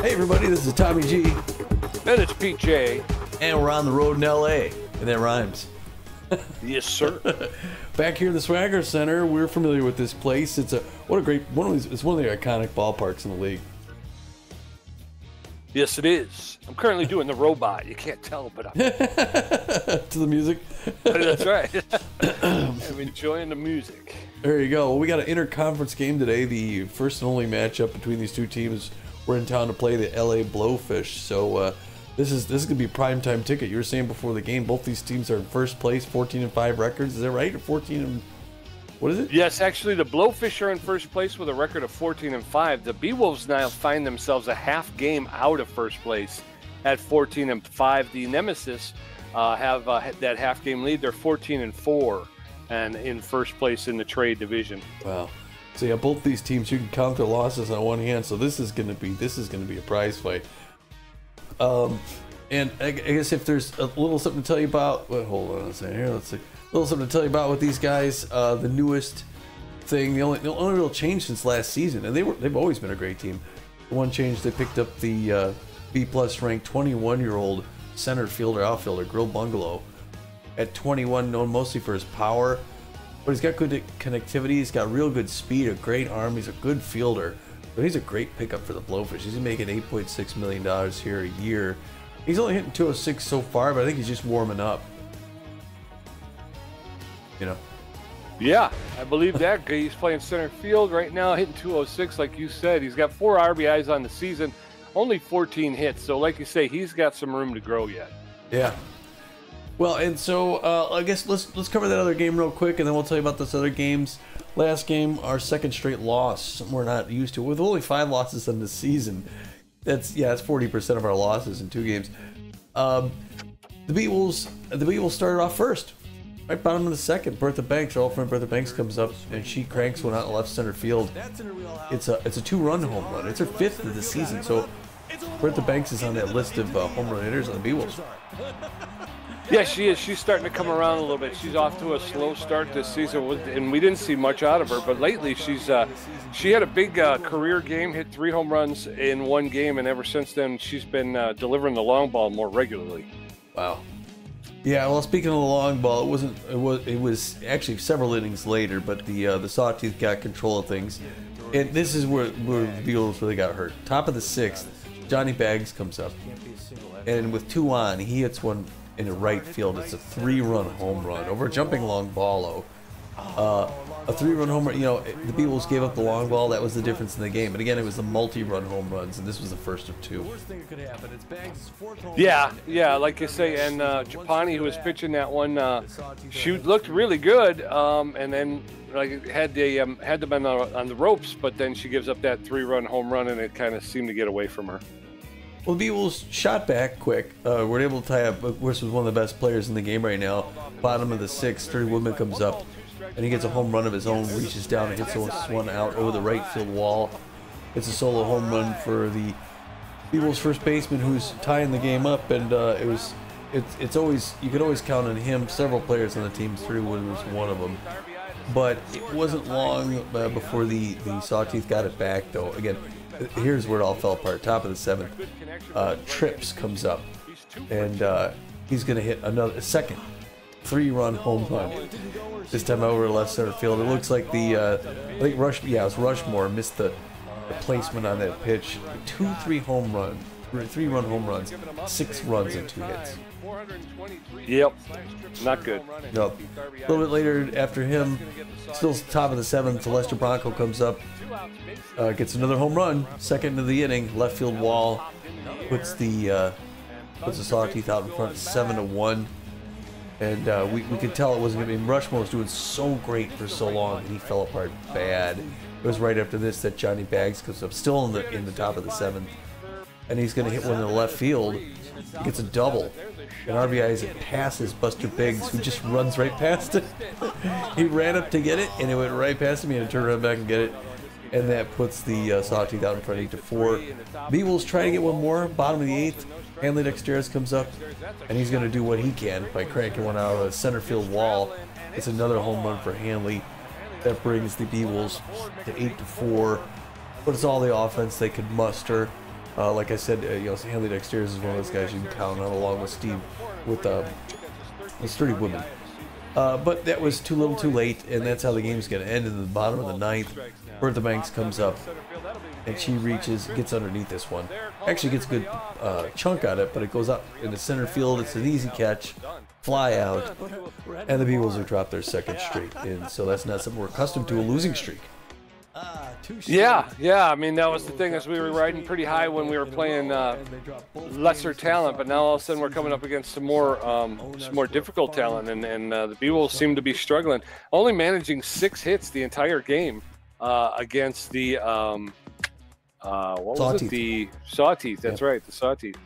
Hey everybody, this is Tommy G. Then it's PJ. And we're on the road in LA. And that rhymes. Yes, sir. Back here in the Swagger Center, we're familiar with this place. It's a one of the iconic ballparks in the league. Yes, it is. I'm currently doing the robot. You can't tell, but I'm To the music. That's right. I'm enjoying the music. There you go. Well, we got an interconference game today. The first and only matchup between these two teams. We're in town to play the LA Blowfish. So this is gonna be a primetime ticket. You were saying before the game, both these teams are in first place, 14-5 records. Is that right? Or 14 and what is it? Yes, actually, the Blowfish are in first place with a record of 14-5. The Beewolves now find themselves a half game out of first place at 14-5. The Nemesis have that half game lead. They're 14-4 and in first place in the trade division. Wow. So yeah, both these teams, you can count their losses on one hand. So this is gonna be a prize fight. And I guess if there's a little something to tell you about, well, hold on a second here. Let's see. A little something to tell you about with these guys. The newest thing, the only real change since last season, and they've always been a great team. The one change, they picked up the B+ ranked 21-year-old center fielder outfielder Grill Bungalow at 21, known mostly for his power. But he's got good connectivity, he's got real good speed, a great arm, he's a good fielder. But he's a great pickup for the Blowfish. He's making $8.6 million here a year. He's only hitting 206 so far, but I think he's just warming up. You know? Yeah, I believe that. He's playing center field right now, hitting 206 like you said. He's got 4 RBIs on the season, only 14 hits. So like you say, he's got some room to grow yet. Yeah. Well, and so I guess let's cover that other game real quick, and then we'll tell you about this other games. Last game, our second straight loss, something we're not used to. With only 5 losses in the season, that's 40% of our losses in 2 games. The Beewolves started off first, right bottom of the second. Bertha Banks, our old friend Bertha Banks, comes up and she cranks one out in left center field. It's a 2-run home run. It's her 5th of the season, so Bertha Banks is on that list of home run hitters on the Beewolves. Yeah, she is. She's starting to come around a little bit. She's off to a slow start this season, and we didn't see much out of her. But lately, she had a big career game, hit 3 home runs in 1 game, and ever since then, she's been delivering the long ball more regularly. Wow. Yeah. Well, speaking of the long ball, it was actually several innings later, but the Sawtooth got control of things, and this is where the Beewolves really got hurt. Top of the 6th, Johnny Baggs comes up, and with 2 on, he hits one in the right field. It's a 3-run home run over a jumping long ball. A 3-run home run. You know, the Beewolves gave up the long ball. That was the difference in the game. But again, it was the multi-run home runs, and this was the first of 2. Yeah, like you say, and Japani, who was pitching that one, looked really good, and then like had them on the ropes, but then she gives up that 3-run home run, and it kind of seemed to get away from her. Well, the Beewolves shot back quick. We're able to tie up, which was one of the best players in the game right now. Bottom of the 6th, Sturdy Woodman comes up, and he gets a home run of his own, reaches down and hits one out over the right field wall. It's a solo home run for the Beewolves first baseman, who's tying the game up, and it's always, you could always count on him. Several players on the team, Sturdy Woodman was one of them. But it wasn't long before the Sawtooth got it back, though. Again, here's where it all fell apart. Top of the 7th, Trips comes up, and he's going to hit a second 3-run home run. This time over to left center field. It looks like I think it was Rushmore missed the placement on that pitch. 3-run home runs, 6 runs and 2 hits. Yep, not good. No. A little bit later after him, still top of the 7th, Lester Bronco comes up, gets another home run, second of the inning, left field wall, puts the Sawtooth out in front, 7-1. And we could tell it wasn't going to be. Rushmore was doing so great for so long, and he fell apart bad. It was right after this that Johnny Baggs comes up, still in the top of the 7th, and he's going to hit one in the left field. He gets a double. And RBIs, it passes Buster Biggs, who just runs right past it. He ran up to get it, and it went right past him. He had to turn around back and get it. And that puts the Sawtooth out in front 8-4. Beewolves try to get one more, bottom of the 8th. Hanley Dexteris comes up, and he's going to do what he can by cranking one out of the center field wall. It's another home run for Hanley. That brings the Beewolves to 8-4. But it's all the offense they could muster. Like I said, Hanley Dexter is one of those guys you can count on, along with Steve, with the sturdy women. But that was too little too late, and that's how the game's going to end. In the bottom of the ninth, Bertha Banks comes up, and she gets underneath this one. Actually gets a good chunk on it, but it goes up in the center field. It's an easy catch, fly out, and the Beewolves have dropped their second straight. And so that's not something we're accustomed to, a losing streak. Yeah. I mean, that was the thing, as we were riding pretty high when we were playing lesser talent, but now all of a sudden we're coming up against some more difficult talent, and the Beewolves seem to be struggling, only managing 6 hits the entire game against the Sawteeth. The Sawteeth. That's right, the Sawteeth.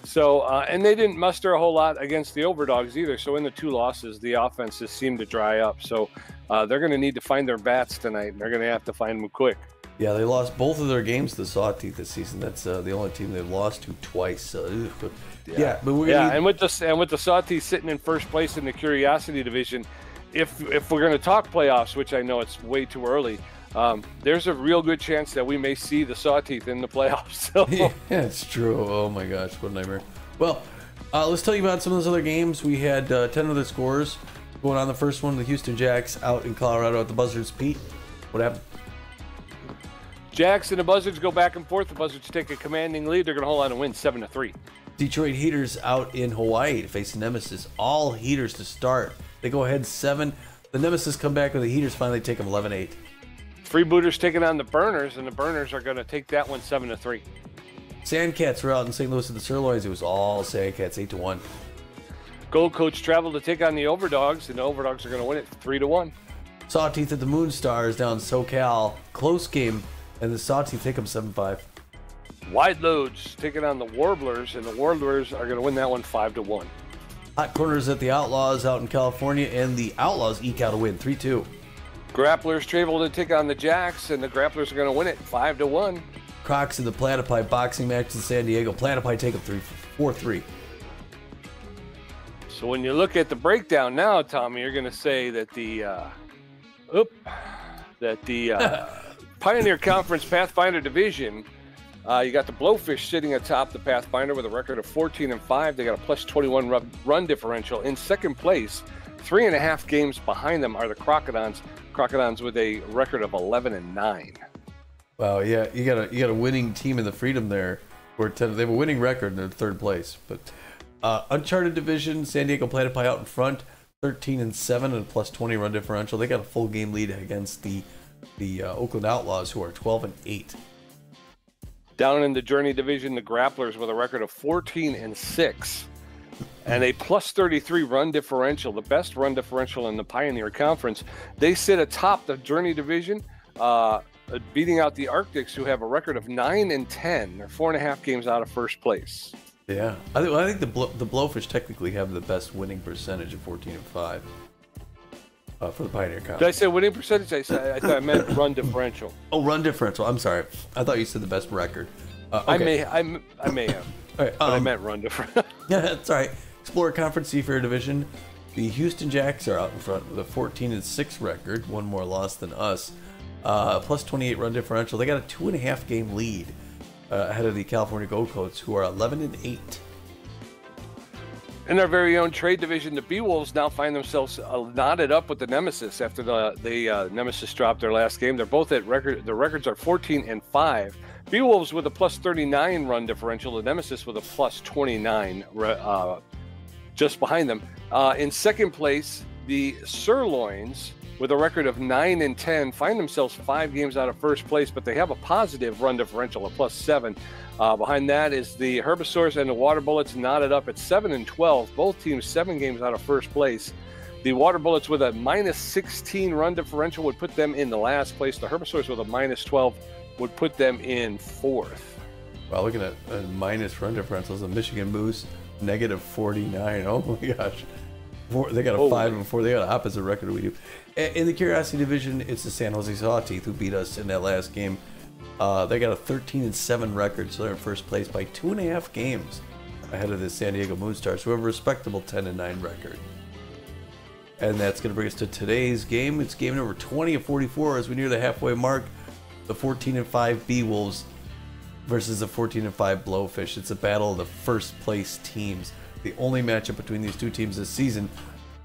So, and they didn't muster a whole lot against the Overdogs either. So in the 2 losses, the offenses seemed to dry up. So they're going to need to find their bats tonight, and they're going to have to find them quick. Yeah, they lost both of their games to the Sawteeth this season. That's the only team they've lost to twice. But we're and with the Sawteeth sitting in first place in the Curiosity Division, if we're going to talk playoffs, which I know it's way too early, there's a real good chance that we may see the Sawteeth in the playoffs. So. Yeah, it's true. Oh my gosh, what a nightmare. Well, let's tell you about some of those other games. We had 10 other scores going on. The first one, the Houston Jacks out in Colorado at the Buzzards. Pete, what happened? Jacks and the Buzzards go back and forth. The Buzzards take a commanding lead. They're going to hold on and win 7-3. Detroit Heaters out in Hawaii to face the Nemesis. All Heaters to start. They go ahead 7. The Nemesis come back, with the Heaters finally take them 11-8. Freebooters taking on the Burners, and the Burners are going to take that one 7-3. Sandcats were out in St. Louis at the Sirloins. It was all Sandcats, 8-1. Gold Coach traveled to take on the Overdogs, and the Overdogs are going to win it 3-1. Sawteeth at the Moonstars down in SoCal. Close game, and the Sawteeth take them 7-5. Wide Loads taking on the Warblers, and the Warblers are going to win that one 5-1. Hot Corners at the Outlaws out in California, and the Outlaws eke out a win, 3-2. Grapplers travel to take on the Jacks, and the Grapplers are going to win it 5-1. Crocs in the Platypi boxing match in San Diego. Platypi take them 4-3. So when you look at the breakdown now, Tommy, you're going to say that the Pioneer Conference Pathfinder Division, you got the Blowfish sitting atop the Pathfinder with a record of 14-5. They got a plus 21 run differential. In second place, 3.5 games behind them, are the Crocodons. Crocodons with a record of 11-9. Wow, yeah, you got a winning team in the Freedom there. They have a winning record in their third place. But Uncharted Division, San Diego Platypi out in front, 13-7 and a plus 20 run differential. They got a full game lead against the Oakland Outlaws, who are 12-8. Down in the Journey Division, the Grapplers with a record of 14-6 and a plus 33 run differential, the best run differential in the Pioneer Conference. They sit atop the Journey Division, beating out the Arctics, who have a record of 9-10. They're 4.5 games out of first place. Yeah, I think the Blowfish technically have the best winning percentage of 14-5 for the Pioneer Conference. Did I say winning percentage? I thought I meant run differential. Oh, run differential. I'm sorry. I thought you said the best record. Okay. I may have. All right, but I meant run differential. Yeah, that's all right. Explorer Conference Seafair Division. The Houston Jacks are out in front with a 14-6 record, one more loss than us. Plus 28 run differential. They got a 2.5 game lead ahead of the California Gold Coats, who are 11-8. In their very own trade division, the Beewolves now find themselves knotted up with the Nemesis after the Nemesis dropped their last game. They're both at record. The records are 14-5. Beewolves with a plus 39 run differential. The Nemesis with a plus 29 just behind them. In second place, the Sirloins with a record of 9-10 find themselves 5 games out of first place, but they have a positive run differential of plus 7. Behind that is the Herbisaurs and the Water Bullets knotted up at 7-12. Both teams 7 games out of first place. The Water Bullets with a minus 16 run differential would put them in the last place. The Herbisaurs with a minus 12 would put them in fourth. Wow, looking at minus run differentials, the Michigan Moose negative 49. Oh my gosh. They got a 5-4. They got an opposite record we do. In the Curiosity Division, it's the San Jose Sawteeth who beat us in that last game. They got a 13-7 record, so they're in first place by 2.5 games ahead of the San Diego Moonstars, who have a respectable 10-9 record. And that's going to bring us to today's game. It's game number 20 of 44 as we near the halfway mark. The 14-5 Beewolves versus the 14-5 Blowfish. It's a battle of the first place teams. The only matchup between these two teams this season.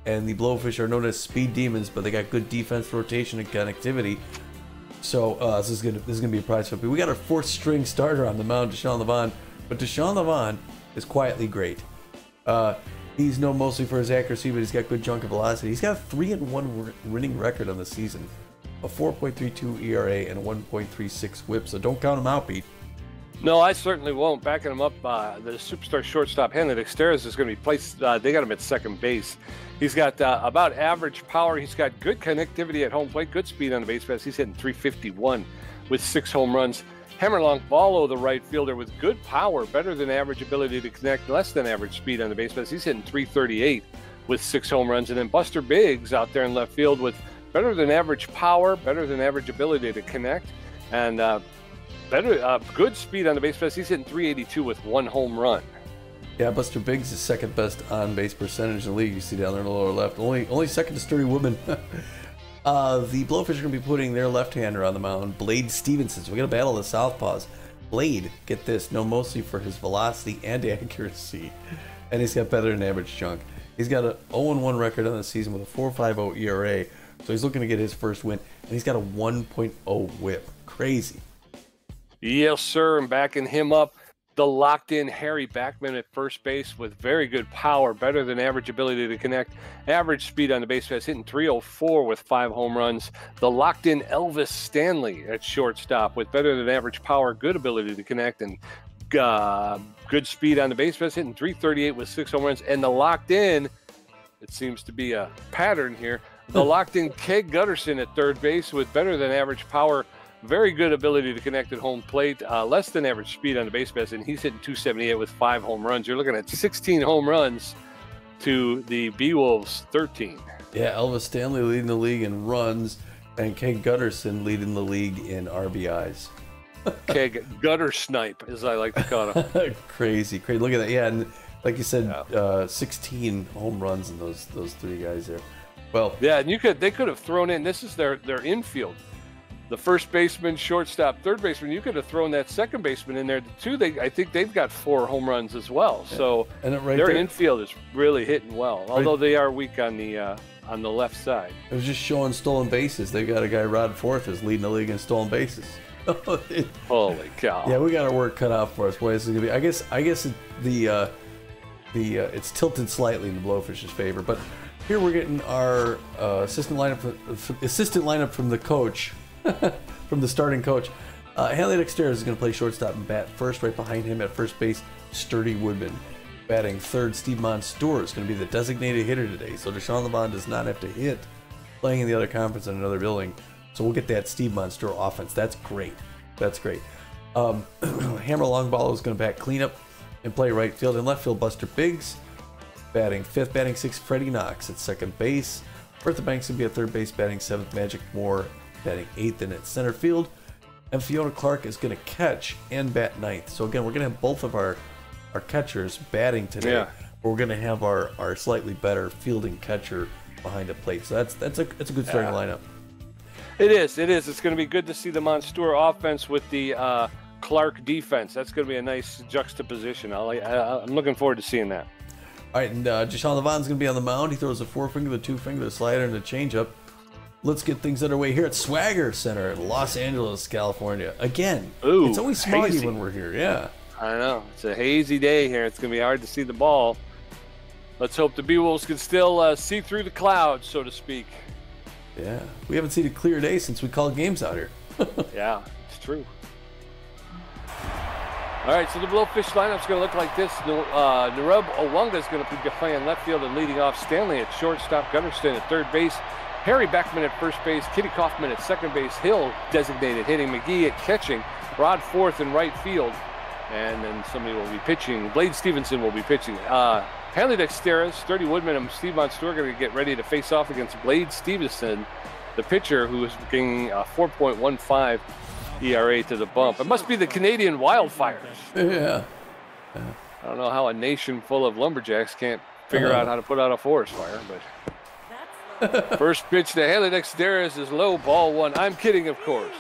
And the Blowfish are known as speed demons, but they got good defense, rotation, and connectivity. So this is gonna be a prize flip. We got our 4th string starter on the mound, Deshaun Levonn. But Deshaun Levonn is quietly great. He's known mostly for his accuracy, but he's got good junk and velocity. He's got a 3-1 winning record on the season, a 4.32 ERA and a 1.36 WHIP. So don't count him out, Pete. No, I certainly won't. Backing him up, the superstar shortstop, Henry Dexteris, is going to be placed. They got him at second base. He's got about average power. He's got good connectivity at home plate, good speed on the base pass. He's hitting 351 with 6 home runs. Hammerlong Ballo, the right fielder, with good power, better than average ability to connect, less than average speed on the base pass. He's hitting 338 with 6 home runs. And then Buster Biggs out there in left field with better than average power, better than average ability to connect, and good speed on the base pass. He's hitting 382 with 1 home run. Yeah, Buster Biggs is second best on base percentage in the league. You see down there in the lower left. Only second to Sturdy Woodman. The Blowfish are going to be putting their left-hander on the mound, Blade Stevenson. So we got a battle of the southpaws. Blade, get this, known mostly for his velocity and accuracy, and he's got better than average junk. He's got a 0-1 record on the season with a 4.50 ERA, so he's looking to get his first win, and he's got a 1.0 WHIP. Crazy. Yes, sir. And backing him up, the locked-in Harry Backman at first base with very good power, better than average ability to connect, average speed on the base pass, hitting 304 with 5 home runs. The locked-in Elvis Stanley at shortstop with better than average power, good ability to connect, and good speed on the base pass, hitting 338 with 6 home runs. And the locked-in, it seems to be a pattern here, the locked-in Keg Gutterson at third base with better than average power, very good ability to connect at home plate, less than average speed on the base pass, and he's hitting 278 with 5 home runs. You're looking at 16 home runs to the Beewolves 13. Yeah, Elvis Stanley leading the league in runs, and Keg Gutterson leading the league in RBIs. Keg Gutter Snipe, as I like to call him. Crazy. Look at that. Yeah, and like you said, 16 home runs in those 3 guys there. Well, yeah, and they could have thrown in. This is their infield. The first baseman, shortstop, third baseman. You could have thrown that second baseman in there too. I think they've got 4 home runs as well. Yeah. So their infield is really hitting well. Although they are weak on the left side. It was just showing stolen bases. They got a guy Rod Forth is leading the league in stolen bases. Holy cow! Yeah, we got our work cut out for us. Boy, this is gonna be. I guess it's tilted slightly in the Blowfish's favor. But here we're getting our assistant lineup from the coach. From the starting coach. Hanley Dexteris is going to play shortstop and bat first. Right behind him at first base, Sturdy Woodman. Batting third, Steve Monstour is going to be the designated hitter today. So Deshaun Levonn does not have to hit playing in the other conference in another building. So we'll get that Steve Monstour offense. That's great. Hammer Longballo is going to bat cleanup and play right field. And left field, Buster Biggs. Batting fifth, batting sixth, Freddie Knox at second base. Bertha Banks going to be at third base, batting seventh, Magic Moore batting 8th and at center field, and Fiona Clark is going to catch and bat 9th. So again, we're going to have both of our catchers batting today. Yeah. But we're going to have our slightly better fielding catcher behind the plate. So that's a good starting lineup. It is. It's going to be good to see the Monstour offense with the Clark defense. That's going to be a nice juxtaposition. I'm looking forward to seeing that. All right, and Deshaun Levonn is going to be on the mound. He throws a 4-finger, the 2-finger, the slider, and the changeup. Let's get things underway here at Swagger Center in Los Angeles, California. Again, it's always smoggy when we're here, yeah. I know. It's a hazy day here. It's going to be hard to see the ball. Let's hope the Beewolves can still see through the clouds, so to speak. Yeah. We haven't seen a clear day since we called games out here. Yeah, it's true. All right, so the Blowfish lineup's going to look like this. Narub Owunga is going to be playing left field and leading off. Stanley at shortstop, Gunnarston at third base, Harry Beckman at first base, Kitty Kaufman at second base, Hill designated hitting, McGee at catching, Rod Forth in right field, and then somebody will be pitching. Blade Stevenson will be pitching. Hanley Dexteris, Sturdy Woodman, and Steve Monstour are going to get ready to face off against Blade Stevenson, the pitcher who is getting a 4.15 ERA to the bump. It must be the Canadian wildfires. Yeah. I don't know how a nation full of lumberjacks can't figure out how to put out a forest fire, but... First pitch to Hanley Dexteris is low, ball 1. I'm kidding, of course.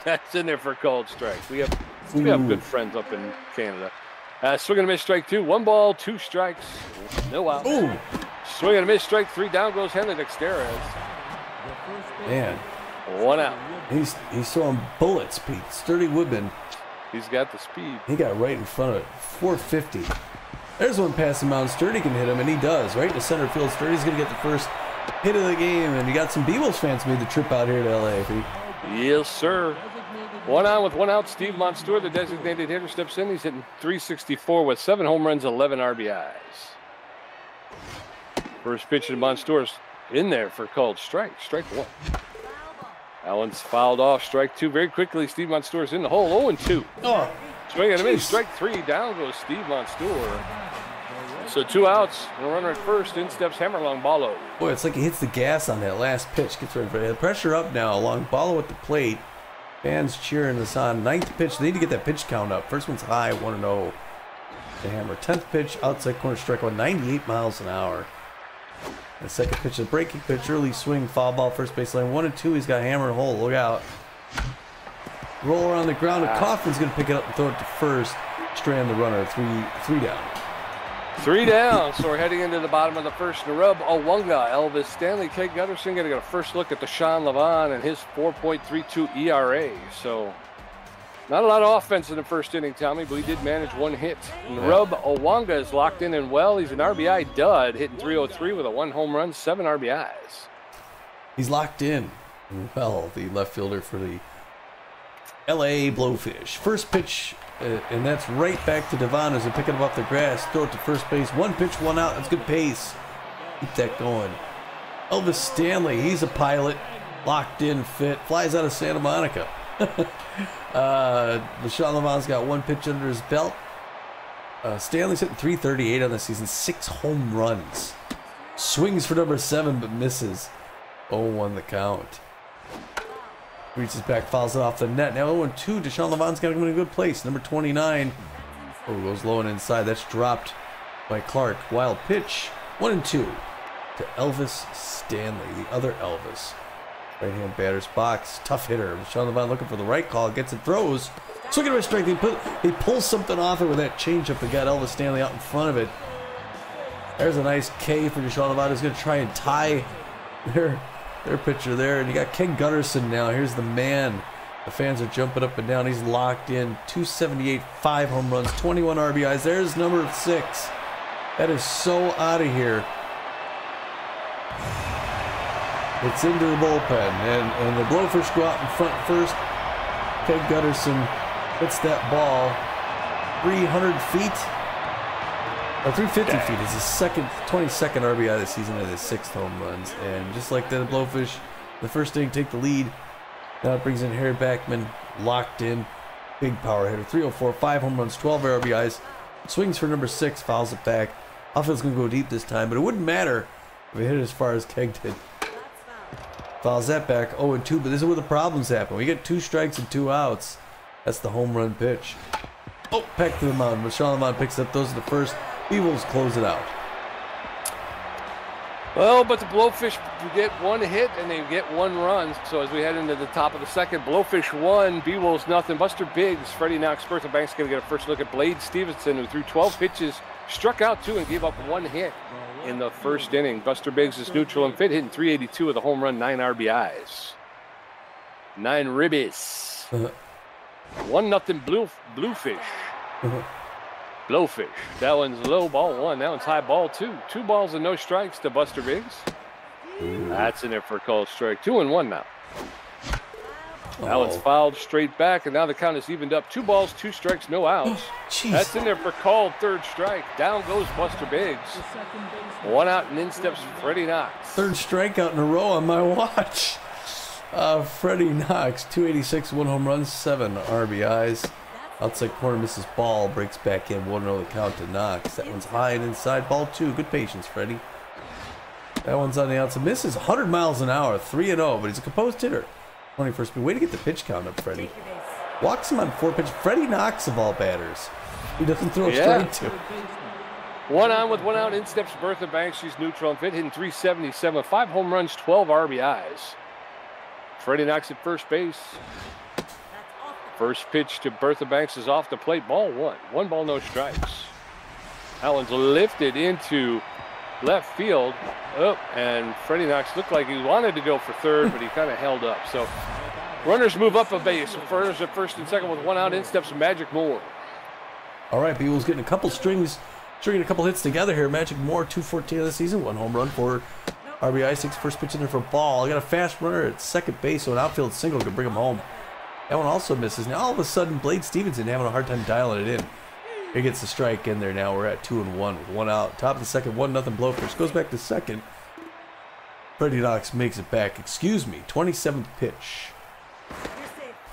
That's in there for called strike. We have We have good friends up in Canada. Swing and a miss, strike 2. 1 ball, 2 strikes, no out. Ooh. Swing and a miss, strike 3. Down goes Henry Dexteres. Man. 1 out. He's throwing bullets, Pete. Sturdy Woodman. He's got the speed. He got right in front of it. 450. There's one passing mound. Sturdy can hit him, and he does. Right in the center field. Sturdy's going to get the first hit of the game, and you got some Beewolves fans made the trip out here to L.A., Pete. Yes, sir. 1 on with 1 out. Steve Monstour, the designated hitter, steps in. He's hitting .364 with 7 home runs, 11 RBIs. First pitch to Monstour's in there for called strike. Strike 1. That one's fouled off. Strike 2 very quickly. Steve Monstour's in the hole. 0-2. Oh, swing and a miss. Strike 3. Down goes Steve Monstour. So 2 outs and a runner at first. In steps Hammerlong Ballo. Boy, it's like he hits the gas on that last pitch. Gets ready for it. The pressure up now along Ballo at the plate. Fans cheering this on. 9th pitch. They need to get that pitch count up. First one's high, 1-0. The Hammer. 10th pitch, outside corner strike one, 98 miles an hour. The second pitch, the breaking pitch, early swing, foul ball, first baseline. 1-2. He's got Hammer in hole. Look out. Roll around the ground. And Kaufman's going to pick it up and throw it to first. Strand the runner. Three down. 3 down, so we're heading into the bottom of the first. Narub Owunga, Elvis Stanley, Kate Gutterson going to get a first look at Deshaun Levonn and his 4.32 ERA. So not a lot of offense in the first inning, Tommy, but he did manage 1 hit. Narub Owunga is locked in and well. He's an RBI dud, hitting .303 with a 1 home run, 7 RBIs. He's locked in. Well, the left fielder for the LA Blowfish. First pitch. And that's right back to Devon as they pick it up off the grass. Throw it to first base. 1 pitch, 1 out. That's good pace. Keep that going. Elvis Stanley, he's a pilot. Locked in, fit. Flies out of Santa Monica. Deshaun Levonn's got 1 pitch under his belt. Stanley's hitting .338 on the season. 6 home runs. Swings for number 7, but misses. 0-1 the count. Reaches back, fouls it off the net. Now 0-2. Deshaun Levonn's got him in a good place. Number 29. Oh, goes low and inside. That's dropped by Clark. Wild pitch. 1-2 to Elvis Stanley, the other Elvis. Right-hand batter's box. Tough hitter. Deshaun Levonn looking for the right call. Gets it, throws. Swinging to a strike. He pulls something off it with that changeup and got Elvis Stanley out in front of it. There's a nice K for Deshaun Levonn. He's going to try and tie their pitcher there, and you got Ken Gutterson now. Here's the man. The fans are jumping up and down. He's locked in. .278, 5 home runs, 21 RBIs. There's number 6. That is so out of here. It's into the bullpen, and the Blowfish go out in front first. Ken Gutterson hits that ball 300 feet. Or 350 feet is his 22nd RBI this season at his 6th home runs. And just like the Blowfish, the first inning take the lead. Now it brings in Harry Backman, locked in, big power hitter. 304, 5 home runs, 12 RBIs. Swings for number 6, fouls it back. Outfield's going to go deep this time, but it wouldn't matter if it hit as far as Keg did. Fouls that back, 0-2, but this is where the problems happen. We get 2 strikes and 2 outs. That's the home run pitch. Oh, back to the mound. Deshaun Levonn picks up. Those are the first. Beewolves close it out. Well, but the Blowfish get 1 hit and they get 1 run. So as we head into the top of the second, Blowfish 1, Beewolves nothing. Buster Biggs, Freddie Knox, Bertha Banks going to get a first look at Blade Stevenson, who threw 12 pitches, struck out 2, and gave up 1 hit in the first inning. Buster Biggs is neutral and fit, hitting .382 with a home run, 9 RBIs. 9 ribbies. 1-0 Bluefish. Blowfish. That one's low, ball 1. That one's high, ball 2. 2 balls and no strikes to Buster Biggs. That's in there for a called strike. 2-1 now. That one's fouled straight back, and now the count is evened up. 2 balls, 2 strikes, no outs. That's in there for called 3rd strike. Down goes Buster Biggs. 1 out, and in steps Freddie Knox. 3rd strikeout in a row on my watch. Freddie Knox, 286, 1 home run, 7 RBIs. Outside corner misses ball, breaks back in, 1-0 the count to Knox. That one's high and inside, ball 2. Good patience, Freddie. That one's on the outside, misses 100 miles an hour, 3-0, but he's a composed hitter. 21st speed. Way to get the pitch count up, Freddie. Walks him on 4 pitches. Freddie Knox of all batters. He doesn't throw a strike to. 1 on with 1 out. In steps Bertha Banks. She's neutral and fit, hitting .377. 5 home runs, 12 RBIs. Freddie Knox at first base. First pitch to Bertha Banks is off the plate. Ball one. 1 ball, no strikes. That one's lifted into left field. Oh, and Freddie Knox looked like he wanted to go for third, but he kind of held up. So runners move up a base. Runners at first and second with 1 out. In steps Magic Moore. All right, Beewolves getting a couple stringing a couple hits together here. Magic Moore, 214 of the season, 1 home run, 4 RBI, 6 first pitch in there for a ball. I got a fast runner at second base, so an outfield single could bring him home. That one also misses. Now all of a sudden, Blade Stevenson having a hard time dialing it in. He gets the strike in there now. We're at 2-1 with 1 out. Top of the second, 1-0 Blowfish. Goes back to second. Freddie Knox makes it back. Excuse me, 27th pitch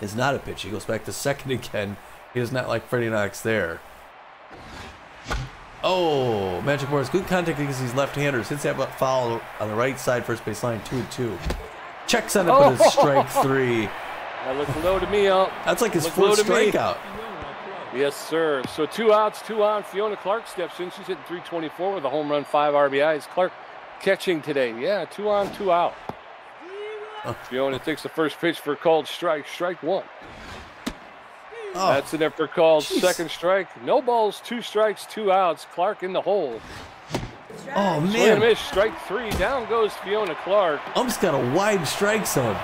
is not a pitch. He goes back to second again. He does not like Freddie Knox there. Oh, Magic Moore has good contact against these left-handers. Hits that foul on the right side, first base line, 2-2. Checks on it, but it's strike 3. That looked low to me, That's like his fourth strikeout. Yes, sir. So 2 outs, 2 on. Fiona Clark steps in. She's hitting .324 with a home run, 5 RBIs. Clark catching today. Yeah, 2 on, 2 out. Fiona takes the first pitch for a called strike. Strike 1. Oh, that's in there for called second strike. No balls, 2 strikes, 2 outs. Clark in the hole. Oh, man. Swing and miss, strike 3. Down goes Fiona Clark. Ump's got a wide strike zone.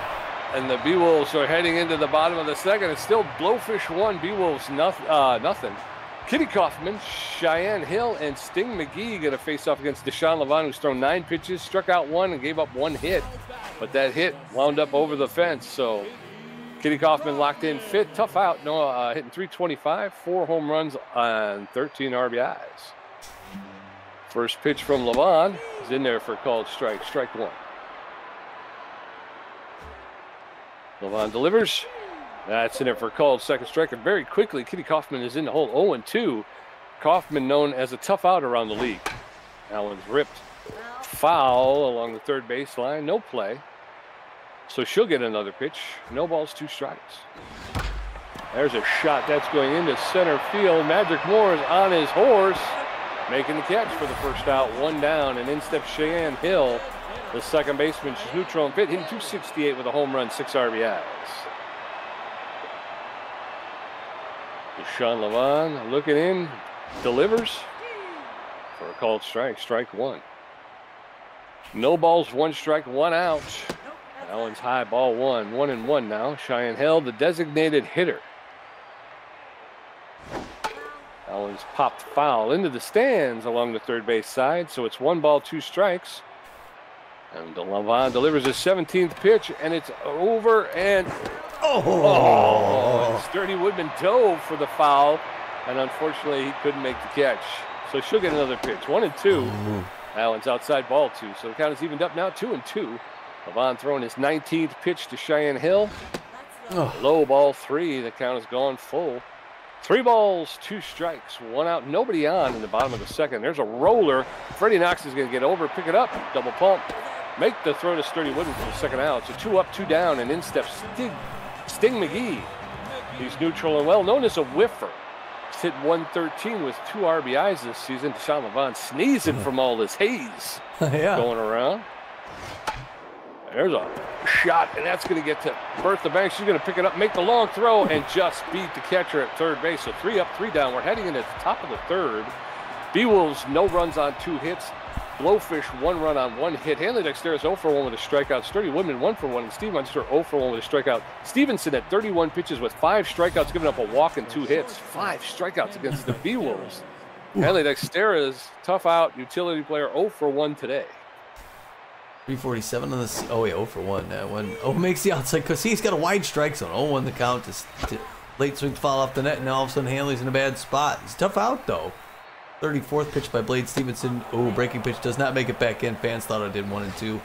And the Beewolves are heading into the bottom of the second. It's still Blowfish 1, Beewolves nothing. Kitty Kaufman, Cheyenne Hill, and Sting McGee going to face off against Deshaun Levonn, who's thrown 9 pitches, struck out 1, and gave up 1 hit. But that hit wound up over the fence. So Kitty Kaufman locked in fit, tough out. No, hitting .325, 4 home runs on 13 RBIs. First pitch from Levonn is in there for a called strike. Strike 1. Levonn delivers. That's in there for a called second strike. And very quickly, Kitty Kaufman is in the hole. 0-2. Kaufman known as a tough out around the league. That one's ripped foul along the third baseline. No play. So she'll get another pitch. No balls, 2 strikes. There's a shot that's going into center field. Magic Moore is on his horse, making the catch for the first out. 1 down, and in steps Cheyenne Hill, the second baseman. She's neutral and fit, hitting .268 with a home run, 6 RBIs. Deshaun Levonn looking in, delivers for a called strike. Strike 1. No balls, 1 strike, 1 out. That one's high, ball 1. 1-1 now. Cheyenne Hill, the designated hitter. That one's popped foul into the stands along the third base side. So it's 1 ball, 2 strikes. And Levonn delivers his 17th pitch, and it's over. And and Sturdy Woodman dove for the foul, and unfortunately he couldn't make the catch. So she'll get another pitch. 1-2. That one's outside, ball 2. So the count is evened up now, 2-2. Levonn throwing his 19th pitch to Cheyenne Hill. Low, ball 3. The count is gone full. 3 balls, 2 strikes, 1 out, nobody on in the bottom of the second. There's a roller. Freddie Knox is going to get over, pick it up, double pump, make the throw to Sturdy Woodman for the second out. So 2 up, 2 down, and in steps Sting McGee. He's neutral and well known as a whiffer. He's hit 113 with 2 RBIs this season. Deshaun Levonn sneezing from all this haze going around. There's a shot, and that's going to get to Bertha Banks. She's going to pick it up, make the long throw, and just beat the catcher at third base. So 3 up, 3 down. We're heading into the top of the third. Beewolves, no runs on 2 hits. Blowfish, 1 run on 1 hit. Hanley Dexter is 0 for 1 with a strikeout. Sturdy Woodman, 1 for 1. And Steve Munster, 0 for 1 with a strikeout. Stevenson at 31 pitches with 5 strikeouts, giving up a walk and 2 hits. 5 strikeouts against the Beewolves. Hanley Dexter is tough out, utility player, 0 for 1 today. 347 on this. Oh, wait, 0 for 1. That one. Makes the outside because he's got a wide strike zone. 0-1 the count. To late swings fall off the net, and now all of a sudden Hanley's in a bad spot. He's tough out, though. 34th pitch by Blade Stevenson. Breaking pitch does not make it back in. Fans thought it did 1-2.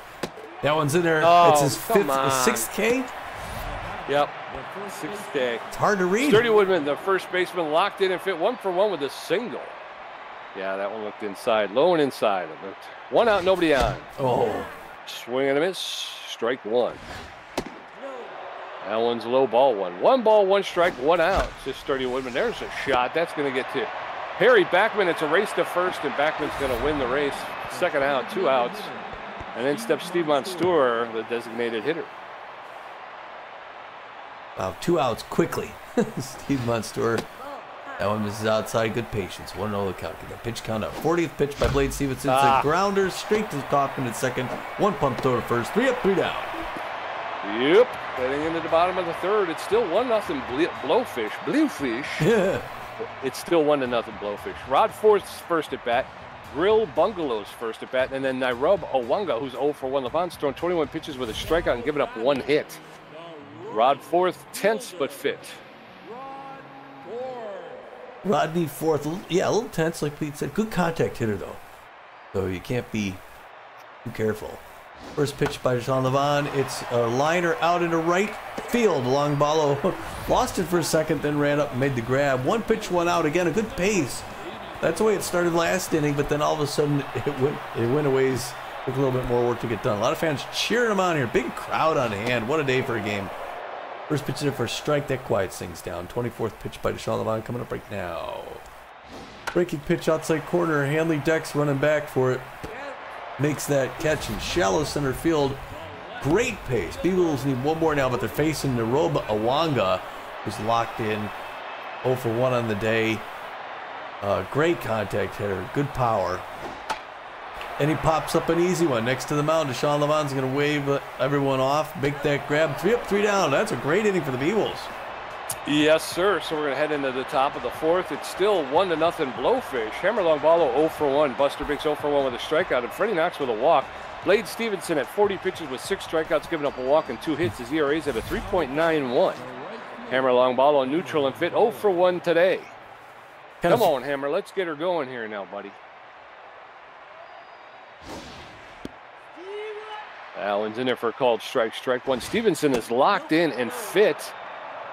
That one's in there. It's his 6th K? Yep, 6th K. It's hard to read. Sturdy Woodman, the first baseman, locked in and fit 1 for 1 with a single. Yeah, that one looked inside, low and inside. It looked 1 out, nobody on. Swing and a miss, strike 1. That one's low, ball 1. 1 ball, 1 strike, 1 out. It's just Sturdy Woodman. There's a shot. That's going to get to Harry Backman. It's a race to first, and Backman's going to win the race. Second out, 2 outs. And then steps Steve Monstour, the designated hitter. Wow, 2 outs quickly. Steve Munster. That one misses outside. Good patience. 1-0 the count. Get that pitch count up. 40th pitch by Blade Stevenson. It's a grounder straight to Kaufman at second. One pump throw to first. 3 up, 3 down. Yep. Heading into the bottom of the third. It's still 1-0 Blowfish. Bluefish. Yeah. It's still 1-0 Blowfish. Rod Forth's first at bat. Grill Bungalow's first at bat. And then Nairub Owanga, who's 0 for 1. Levon's thrown 21 pitches with a strikeout and given up 1 hit. Rod Forth, tense but fit. Rodney Forth, yeah, a little tense, like Pete said. Good contact hitter, though. So you can't be too careful. First pitch by Deshaun Levonn. It's a liner out into right field. Long ballo lost it for a second, then ran up and made the grab. 1 pitch, 1 out. Again, a good pace. That's the way it started last inning, but then all of a sudden it went a ways. Took a little bit more work to get done. A lot of fans cheering him on here. Big crowd on hand. What a day for a game. First pitch there for a strike. That quiets things down. 24th pitch by Deshaun Levonn coming up right now. Breaking pitch outside corner. Hanley Dex running back for it. Makes that catch in shallow center field. Great pace. Beewolves need one more now, but they're facing Nairub Owanga, who's locked in. 0 for 1 on the day. Great contact hitter. Good power. And he pops up an easy one next to the mound. Deshaun Levonn's going to wave everyone off, make that grab. 3 up, 3 down. That's a great inning for the Beewolves. Yes, sir. So we're going to head into the top of the fourth. It's still 1-0 Blowfish. Hammer long ballo 0 for 1. Buster Biggs 0 for 1 with a strikeout. And Freddie Knox with a walk. Blade Stevenson at 40 pitches with 6 strikeouts, giving up a walk and 2 hits. His ERA is at a 3.91. Hammer long ballo neutral and fit 0 for 1 today. Come on, Hammer. Let's get her going here now, buddy. Allen's in there for a called strike. Strike 1. Stevenson is locked in and fit.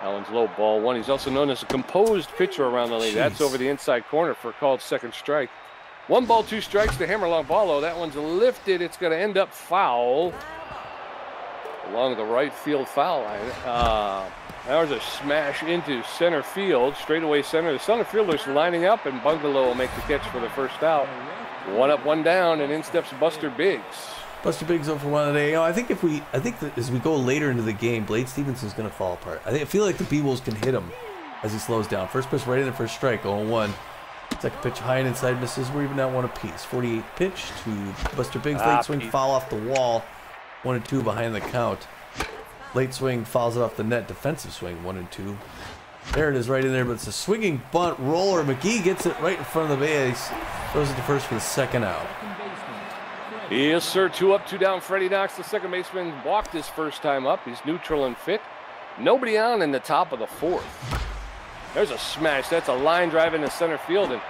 Allen's low ball 1. He's also known as a composed pitcher around the league. That's over the inside corner for a called second strike. 1 ball, 2 strikes to Hammer long ballo. That one's lifted. It's going to end up foul along the right field foul line. There's a smash into center field, straightaway center. The center fielder's lining up, and Bungalow will make the catch for the first out. 1 up, 1 down, and in steps Buster Biggs. Buster Biggs 0 for 1 today. You know, I think that as we go later into the game, Blade Stevenson's going to fall apart. I feel like the Beewolves can hit him as he slows down. First pitch right in there for a strike, 0-1. Second pitch high and inside misses. We're even at 1 apiece. 48th pitch to Buster Biggs. Late swing foul off the wall. 1-2 behind the count. Late swing fouls it off the net. Defensive swing 1-2. There it is right in there, but it's a swinging bunt roller. McGee gets it right in front of the base. Throws it to first for the second out. Yes, sir. 2 up, 2 down. Freddie Knox, the second baseman, walked his first time up. He's neutral and fit. Nobody on in the top of the fourth. There's a smash. That's a line drive into center field, and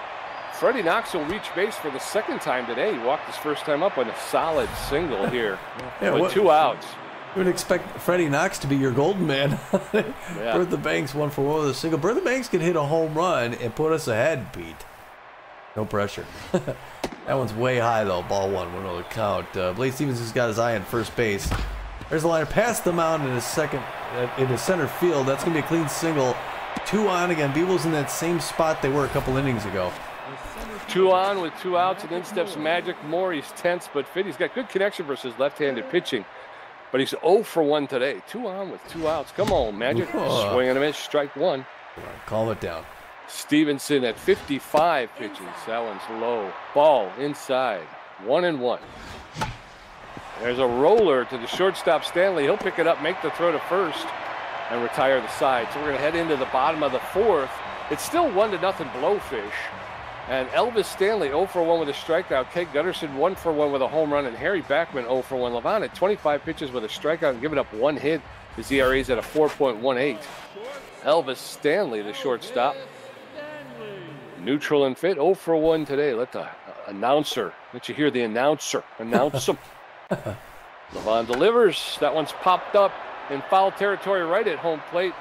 Freddie Knox will reach base for the second time today. He walked his first time up on a solid single here with 2 outs. You would expect Freddie Knox to be your golden man. Yeah. Bertha Banks 1 for 1 with a single. Bertha Banks could hit a home run and put us ahead, Pete. No pressure. That one's way high, though. Ball 1, 1-0 count. Blade Stevenson's got his eye on first base. There's a liner past the mound in his second, in his center field. That's going to be a clean single. 2 on again. Beewolves in that same spot they were a couple innings ago. 2 on with 2 outs, and then steps Magic Moore. He's tense but fit. He's got good connection versus left-handed pitching, but he's 0 for 1 today. 2 on with 2 outs. Come on, Magic. Swing and a miss. Strike 1. Come on, calm it down. Stevenson at 55 pitches. That one's low. Ball inside. 1-1. There's a roller to the shortstop, Stanley. He'll pick it up, make the throw to first, and retire the side. So we're going to head into the bottom of the fourth. It's still 1-0 Blowfish. And Elvis Stanley 0 for 1 with a strikeout. Kate Gutterson 1 for 1 with a home run. And Harry Backman 0 for 1. Levonn at 25 pitches with a strikeout and giving up 1 hit. His ERA is at a 4.18. Elvis Stanley, the shortstop. Neutral and fit, 0 for 1 today. Let the announcer, let you hear the announcer announce him. Levonn delivers. That one's popped up in foul territory right at home plate.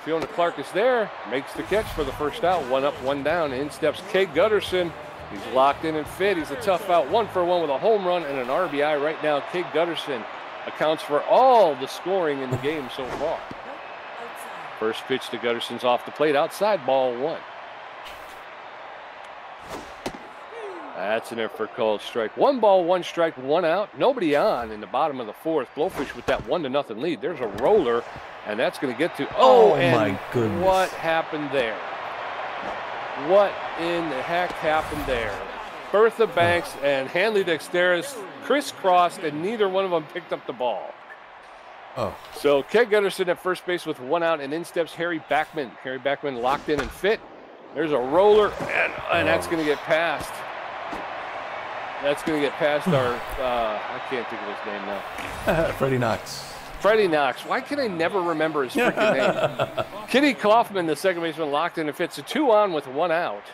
Fiona Clark is there, makes the catch for the first out. 1 up, 1 down. In steps Kate Gutterson. He's locked in and fit. He's a tough out. 1 for 1 with a home run and an RBI right now. Kate Gutterson accounts for all the scoring in the game so far. First pitch to Gutterson's off the plate, outside, ball 1. That's an effort for called strike. 1 ball, 1 strike, 1 out. Nobody on in the bottom of the fourth. Blowfish with that 1-0 lead. There's a roller And that's going to get to... Oh, and my goodness. What happened there? What in the heck happened there? Bertha Banks and Hanley Dexteris crisscrossed, and neither one of them picked up the ball. Oh. So Keg Gunderson at first base with 1 out, and in steps Harry Backman. Harry Backman locked in and fit. There's a roller, and that's going to get past. That's going to get past our, I can't think of his name now. Freddie Knox. Freddie Knox. Why can I never remember his freaking name? Kitty Kaufman, the second baseman, locked in and fit. So 2 on with 1 out.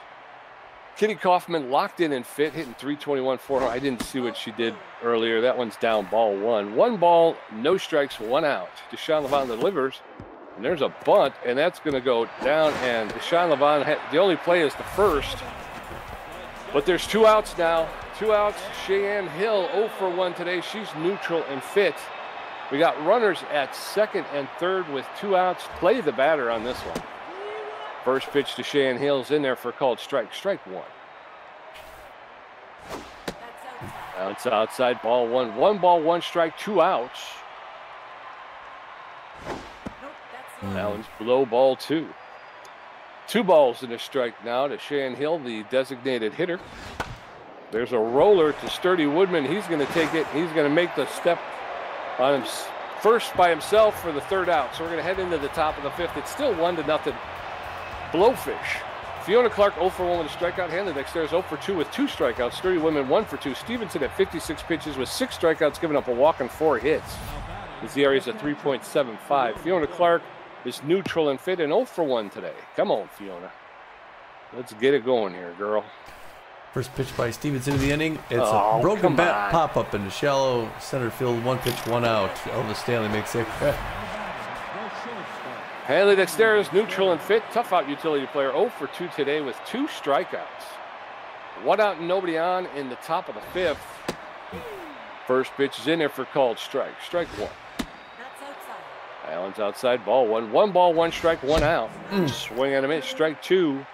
Kitty Kaufman locked in and fit, hitting 321 for her. I didn't see what she did earlier. That one's down, ball 1. 1 ball, no strikes, 1 out. Deshaun Levonn delivers, and there's a bunt, and that's going to go down. And Deshaun Levonn, the only play is the first. But there's 2 outs now. 2 outs. Cheyenne Hill 0 for 1 today. She's neutral and fit. We got runners at second and third with 2 outs. Play the batter on this one. First pitch to Cheyenne Hill's in there for a called strike. Strike 1. Bounce outside, ball 1. 1 ball, 1 strike, 2 outs. That one's below ball 2. 2 balls and a strike now to Cheyenne Hill, the designated hitter. There's a roller to Sturdy Woodman. He's going to take it. He's going to make the step on him first by himself for the 3rd out. So we're going to head into the top of the 5th. It's still 1-0. Blowfish. Fiona Clark 0 for 1 with a strikeout. Hanley Dexteris 0 for 2 with 2 strikeouts. Sturdy Woodman 1 for 2. Stevenson at 56 pitches with 6 strikeouts, giving up a walk and 4 hits. His ERA is a 3.75. Fiona Clark is neutral and fit and 0 for 1 today. Come on, Fiona. Let's get it going here, girl. First pitch by Stevenson in the inning. It's a broken bat pop-up into shallow center field. 1 pitch, 1 out. Elvis Stanley makes it. Hanley Dexteris neutral and fit. Tough out utility player 0 for 2 today with 2 strikeouts. 1 out and nobody on in the top of the 5th. First pitch is in there for called strike. Strike 1. Allen's outside, ball 1. 1 ball, 1 strike, 1 out. Swing and a miss. Strike 2.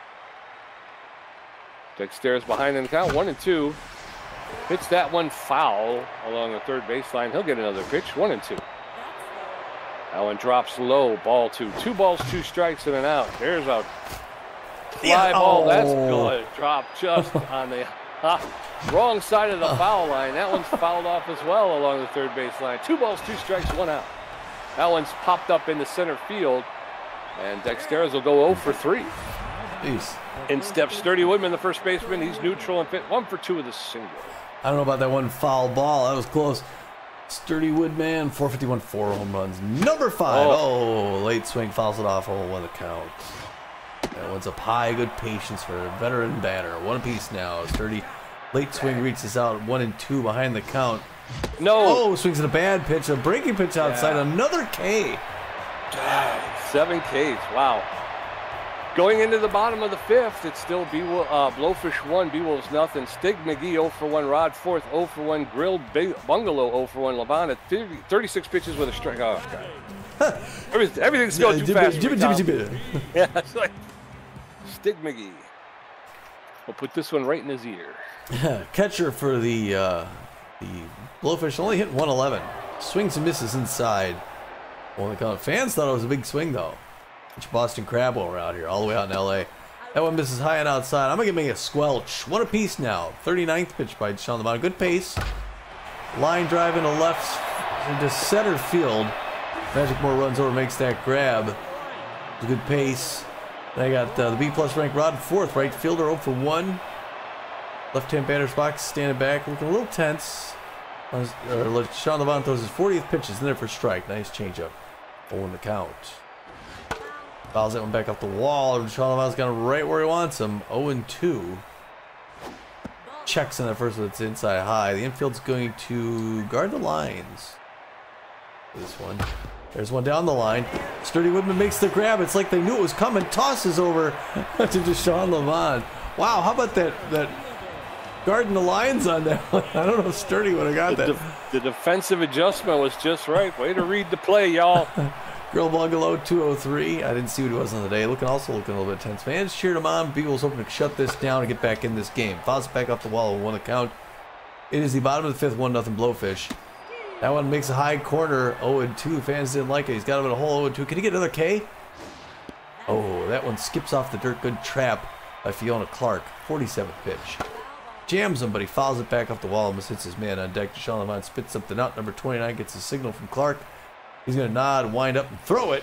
Dexteris behind in the count, 1-2. Hits that one foul along the 3rd baseline. He'll get another pitch, 1-2. That one drops low, ball 2. 2 balls, 2 strikes, and an out. There's a fly ball. That's good. Dropped just on the wrong side of the foul line. That one's fouled off as well along the 3rd baseline. 2 balls, 2 strikes, 1 out. That one's popped up into center field, and Dexteris will go 0 for 3. Jeez. In steps Sturdy Woodman, the first baseman. He's neutral and fit. 1 for 2 with a single. I don't know about that one foul ball. That was close. Sturdy Woodman, 451, 4 home runs. Number 5. Oh, late swing fouls it off. 0-1 the count. That one's up high. Good patience for a veteran batter. 1 apiece now. Sturdy late swing reaches out. 1-2 behind the count. No. Oh, swings at a bad pitch. A breaking pitch outside. Another K. 7 Ks. Wow. Going into the bottom of the 5th, it's still Blowfish 1, Beewolves nothing. Stig McGee 0 for 1, Rod 4th 0 for 1, Grilled Bungalow 0 for 1, Levon at 36 pitches with a strike. Oh, God. Everything's going too fast. Yeah, it's like Stig McGee. We'll put this one right in his ear. Catcher for the Blowfish only hit 111. Swings and misses inside. Only count. Fans thought it was a big swing, though. It's Boston Crab over out here, all the way out in LA. That one misses high and outside. I'm going to make a squelch. 1 apiece now. 39th pitch by Deshaun Levonn. Good pace. Line drive into left, into center field. Magic Moore runs over, makes that grab. It's a good pace. Then I got the B-plus ranked Rod 4th, right fielder, 0 for 1. Left-hand batter's box, standing back, looking a little tense. Deshaun Levonn throws his 40th pitch. Is in there for strike. Nice changeup. 0 in the count. Fouls that one back off the wall. Deshaun Levonn's got him right where he wants him. 0-2. Checks in the first one. It's inside high. The infield's going to guard the lines. This one. There's one down the line. Sturdy Woodman makes the grab. It's like they knew it was coming. Tosses over to Deshaun Levonn. Wow, how about that guarding the lines on that one? I don't know if Sturdy would have got that. The defensive adjustment was just right. Way to read the play, y'all. Grill Bungalow 203. I didn't see what he was on the day. Looking a little bit tense. Fans cheered him on. Beagle's hoping to shut this down and get back in this game. Fouls it back up the wall, 1 count. It is the bottom of the 5th, 1-0 Blowfish. That one makes a high corner. 0-2. Fans didn't like it. He's got him in a hole. 0-2. Can he get another K? Oh, that one skips off the dirt. Good trap by Fiona Clark. 47th pitch. Jams him, but he fouls it back off the wall. Almost hits his man on deck. Deshaun Levonn spits something out. Number 29 gets a signal from Clark. He's going to nod, wind up, and throw it.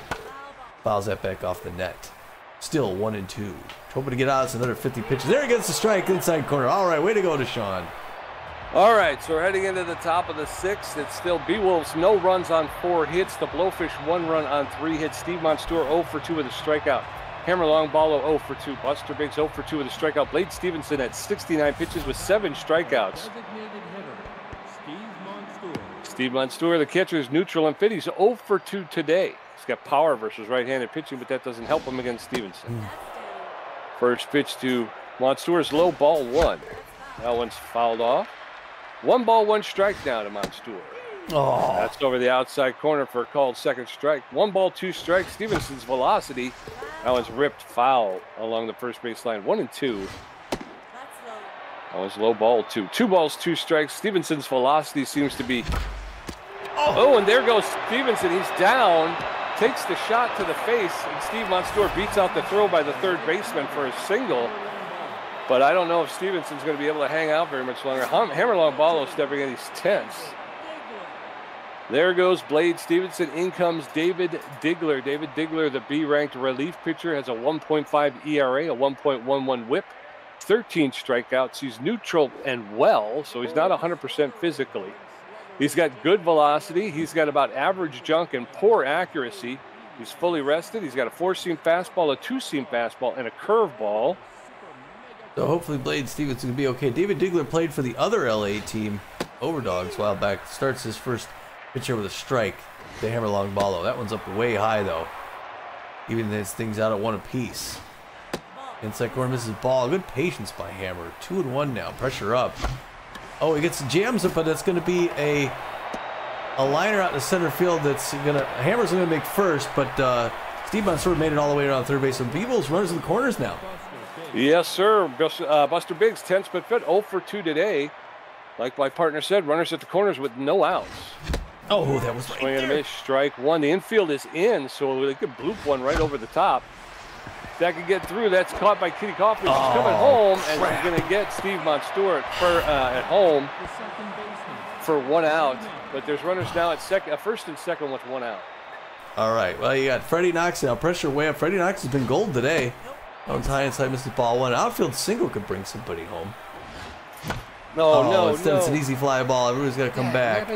Fouls that back off the net. Still 1-2. Hoping to get out. It's another 50 pitches. There he gets the strike. Inside corner. All right, way to go, Deshaun. All right, so we're heading into the top of the 6th. It's still Beewolves, no runs on 4 hits. The Blowfish, 1 run on 3 hits. Steve Monstour, 0 for 2 with a strikeout. Hammer Longballo, 0 for 2. Buster Biggs, 0 for 2 with a strikeout. Blade Stevenson at 69 pitches with 7 strikeouts. Steve Monstour, the catcher, is neutral and fit. He's 0 for 2 today. He's got power versus right-handed pitching, but that doesn't help him against Stevenson. First pitch to Monstour is low, ball 1. That one's fouled off. 1 ball, 1 strike now to Monstour. Oh. That's over the outside corner for a called second strike. 1 ball, 2 strikes. Stevenson's velocity. That one's ripped foul along the first base line. 1-2. That was low, ball 2. 2 balls, 2 strikes. Stevenson's velocity seems to be. Oh, and there goes Stevenson. He's down. Takes the shot to the face, and Steve Monstour beats out the throw by the third baseman for a single. But I don't know if Stevenson's going to be able to hang out very much longer. Hammer Longballo stepping in. He's tense. There goes Blade Stevenson. In comes David Diggler. David Diggler, the B-ranked relief pitcher, has a 1.5 ERA, a 1.11 whip, 13 strikeouts. He's neutral and well, so he's not 100% physically. He's got good velocity. He's got about average junk and poor accuracy. He's fully rested. He's got a 4-seam fastball, a 2-seam fastball, and a curveball. So hopefully Blade Stevenson will be okay. David Diggler played for the other LA team, Overdogs, a while back. Starts his first pitch here with a strike to Hammer Longballo. That one's up way high, though. Even this thing's out at 1 apiece. Inside corner misses ball. Good patience by Hammer. 2-1 now. Pressure up. Oh, he gets jams it, but that's going to be a liner out in the center field that's going to... Hammer's going to make first, but Steve Monstour made it all the way around third base. And Beewolves runners in the corners now. Yes, sir. Buster Biggs, tense but fit, 0 for 2 today. Like my partner said, runners at the corners with no outs. Oh, that was right Swing and a there. miss, strike 1. The infield is in, so they could bloop one right over the top. If that could get through, that's caught by Kitty Coffey. He's coming home, and he's going to get Steve Monstour at home for 1 out. But there's runners now at first and second with 1 out. All right, well, you got Freddie Knox now. Pressure way up. Freddie Knox has been gold today. That one's high inside, misses ball 1. Outfield single could bring somebody home. No. Instead it's an easy fly ball. Everybody's got to come back.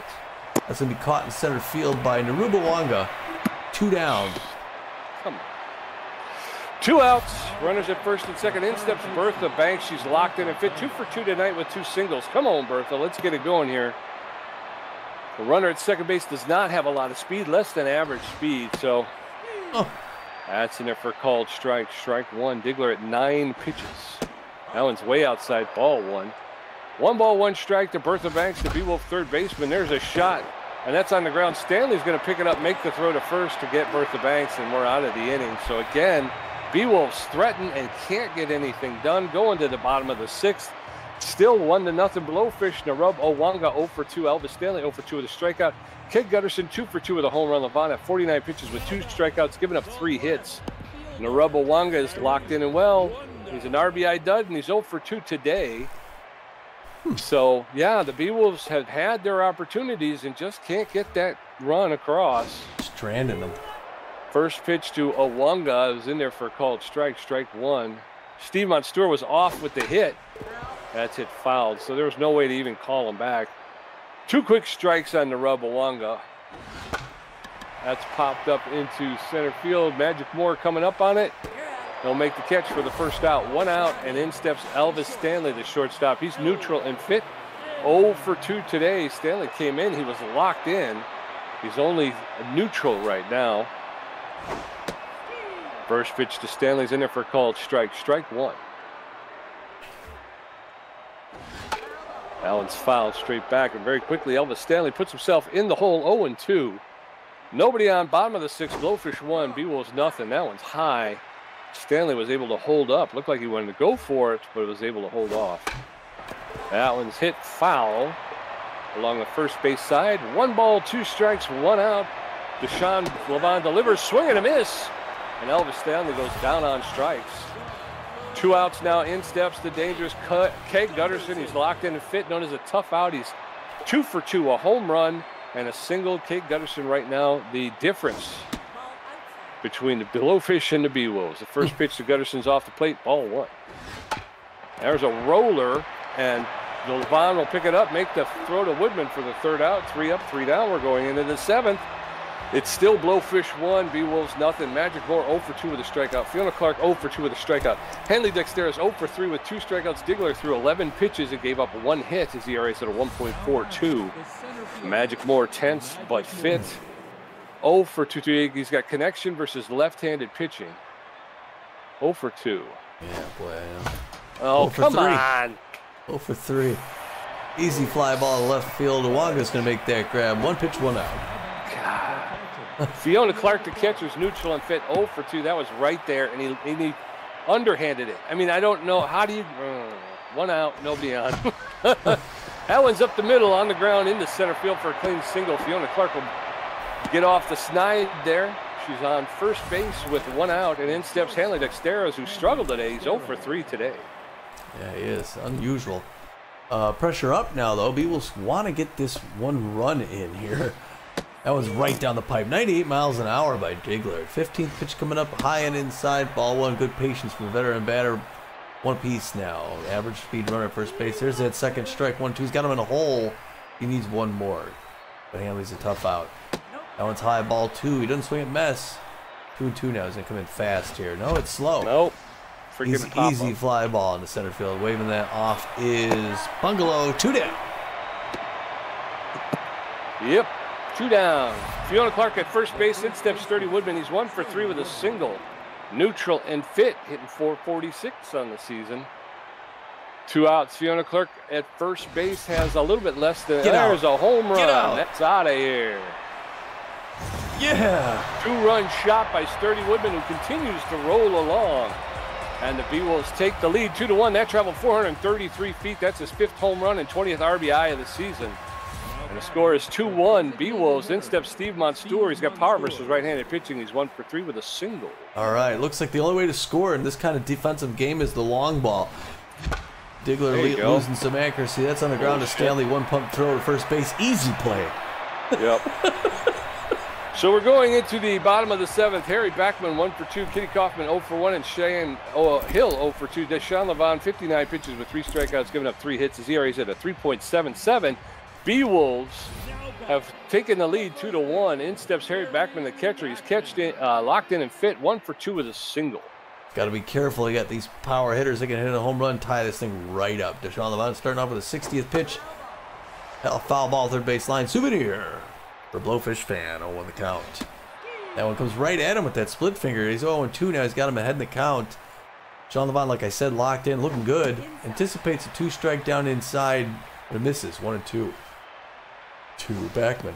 That's going to be caught in center field by Naruba Wanga. 2 down. Come on. 2 outs. Runners at first and second. In steps Bertha Banks. She's locked in and fit. 2 for 2 tonight with 2 singles. Come on, Bertha. Let's get it going here. The runner at second base does not have a lot of speed, less than average speed. So that's in there for a called strike. Strike 1. Diggler at 9 pitches. That one's way outside, ball 1. 1 ball, 1 strike to Bertha Banks, the Beewolf third baseman. There's a shot, and that's on the ground. Stanley's going to pick it up, make the throw to first to get Bertha Banks, and we're out of the inning. So again, Beewolves threaten and can't get anything done. Going to the bottom of the 6th. Still 1-0 Blowfish. Narub Owanga 0 for 2. Elvis Stanley 0 for 2 with a strikeout. Kid Gutterson 2 for 2 with a home run. Levonn at 49 pitches with 2 strikeouts, giving up 3 hits. Narub Owanga is locked in and well. He's an RBI dud, and he's 0 for 2 today. So, yeah, the Beewolves have had their opportunities and just can't get that run across. Stranding them. First pitch to Owanga was in there for a called strike, strike 1. Steve Monstour was off with the hit. That's hit fouled, so there was no way to even call him back. 2 quick strikes on the rub Owanga. That's popped up into center field. Magic Moore coming up on it. He'll make the catch for the first out. 1 out, and in steps Elvis Stanley, the shortstop. He's neutral and fit. 0 for 2 today. Stanley came in. He was locked in. He's only neutral right now. First pitch to Stanley's in there for a called strike. Strike 1. That one's fouled straight back, and very quickly Elvis Stanley puts himself in the hole. 0-2. Nobody on, bottom of the 6th. Blowfish 1, Beewolves nothing. That one's high. Stanley was able to hold up. Looked like he wanted to go for it, but was able to hold off. That one's hit foul. along the first base side. 1 ball, 2 strikes, 1 out. Deshaun Levonn delivers, swing and a miss. And Elvis Stanley goes down on strikes. 2 outs now. In steps the dangerous Keg Gutterson. He's locked in and fit, known as a tough out. He's 2 for 2, a home run and a single. Keg Gutterson right now the difference between the Blowfish and the Beewolves. The first pitch to Gutterson's off the plate, ball 1. There's a roller, and Levonn will pick it up, make the throw to Woodman for the 3rd out. 3 up, 3 down. We're going into the 7th. It's still Blowfish 1, Beewolves nothing. Magic Moore 0 for 2 with a strikeout. Fiona Clark 0 for 2 with a strikeout. Henley Dexteris 0 for 3 with 2 strikeouts. Diggler threw 11 pitches and gave up 1 hit. His ERA is at a 1.42. Magic Moore tense but fit. 0 for 2. He's got connection versus left-handed pitching. 0 for 2. Yeah, boy. Oh, come on. 0 for 3. Easy fly ball to left field. Wanga's going to make that grab. 1 pitch, 1 out. God. Fiona Clark, the catcher's neutral and fit. 0 for 2. That was right there, and he underhanded it. I mean, I don't know. How do you... 1 out, nobody on. That one's up the middle on the ground into center field for a clean single. Fiona Clark will get off the snide there. She's on first base with 1 out, and in steps Hanley Dexteros, who struggled today. He's 0 for 3 today. Yeah, he is. Unusual. Pressure up now, though. Beewolves want to get this 1 run in here. That was right down the pipe. 98 miles an hour by Diggler. 15th pitch coming up, high and inside. Ball 1. Good patience from veteran batter. 1 piece now. Average speed runner at first base. There's that second strike. 1-2. He's got him in a hole. He needs 1 more. But Hanley's a tough out. That one's high, ball 2. He doesn't swing at mess. 2-2 now. He's going to come in fast here. No, it's slow. Nope. Easy fly ball into center field. Waving that off is Bungalow. 2 down. Yep. 2 down. Fiona Clark at first base. In steps Sturdy Woodman. He's 1 for 3 with a single. Neutral and fit. Hitting 446 on the season. 2 outs. Fiona Clark at first base has a little bit less than... There's a home run. That's out of here. Yeah. 2-run shot by Sturdy Woodman, who continues to roll along. And the Beewolves take the lead 2-1. That traveled 433 feet. That's his 5th home run and 20th RBI of the season. And the score is 2-1. Beewolves. In steps Steve Monstour. He's got power versus right-handed pitching. He's 1 for 3 with a single. All right. Looks like the only way to score in this kind of defensive game is the long ball. Diggler losing some accuracy. That's on the ground to Stanley. 1 pump throw to first base. Easy play. Yep. So we're going into the bottom of the 7th. Harry Backman 1 for 2. Kitty Kaufman 0 for 1. And Cheyenne Hill 0 for 2. Deshaun Levonn 59 pitches with 3 strikeouts, giving up 3 hits. His ERA is at a 3.77. Beewolves have taken the lead 2-1. In steps Harry Backman, the catcher. He's locked in and fit. 1 for 2 with a single. Got to be careful. You got these power hitters. They can hit a home run, tie this thing right up. Deshaun Levonn starting off with a 60th pitch. Foul ball, third base line. Souvenir for Blowfish fan. 0-1 the count. That one comes right at him with that split finger. He's 0-2 now. He's got him ahead in the count. Deshaun Levonn, like I said, locked in, looking good. Anticipates a 2-strike down inside, but misses. 1-2. To Backman.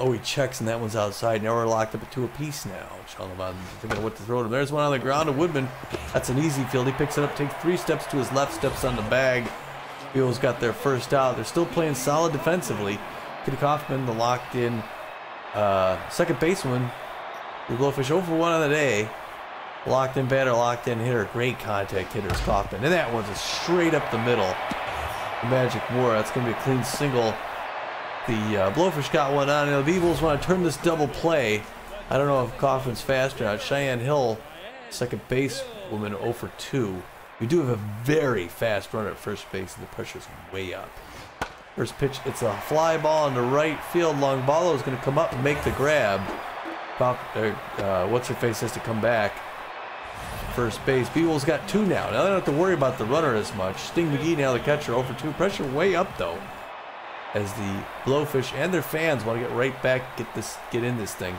Oh, he checks, and that one's outside. Now we're locked up at 2 apiece now. Deshaun Levonn thinking of what to throw to him. There's one on the ground to Woodman. That's an easy field. He picks it up, takes 3 steps to his left, steps on the bag. Beals got their first out. They're still playing solid defensively. Kitty Kaufman, the locked-in second baseman. The Blowfish 0 for 1 on the day. Locked-in batter, locked-in hitter. Great contact hitter is Kaufman. And that one's just straight up the middle. The Magic Moore. That's going to be a clean single. The Blowfish got one on. And the Beewolves want to turn this double play. I don't know if Kaufman's fast or not. Cheyenne Hill, second base woman, 0 for 2. We do have a very fast runner at first base, and the pressure's way up. First pitch, it's a fly ball in the right field. Longballo is going to come up and make the grab. What's-her-face has to come back. First base. Beewolves got 2 now. Now they don't have to worry about the runner as much. Sting McGee now the catcher, 0 for 2. Pressure way up, though, as the Blowfish and their fans want to get right back, get in this thing.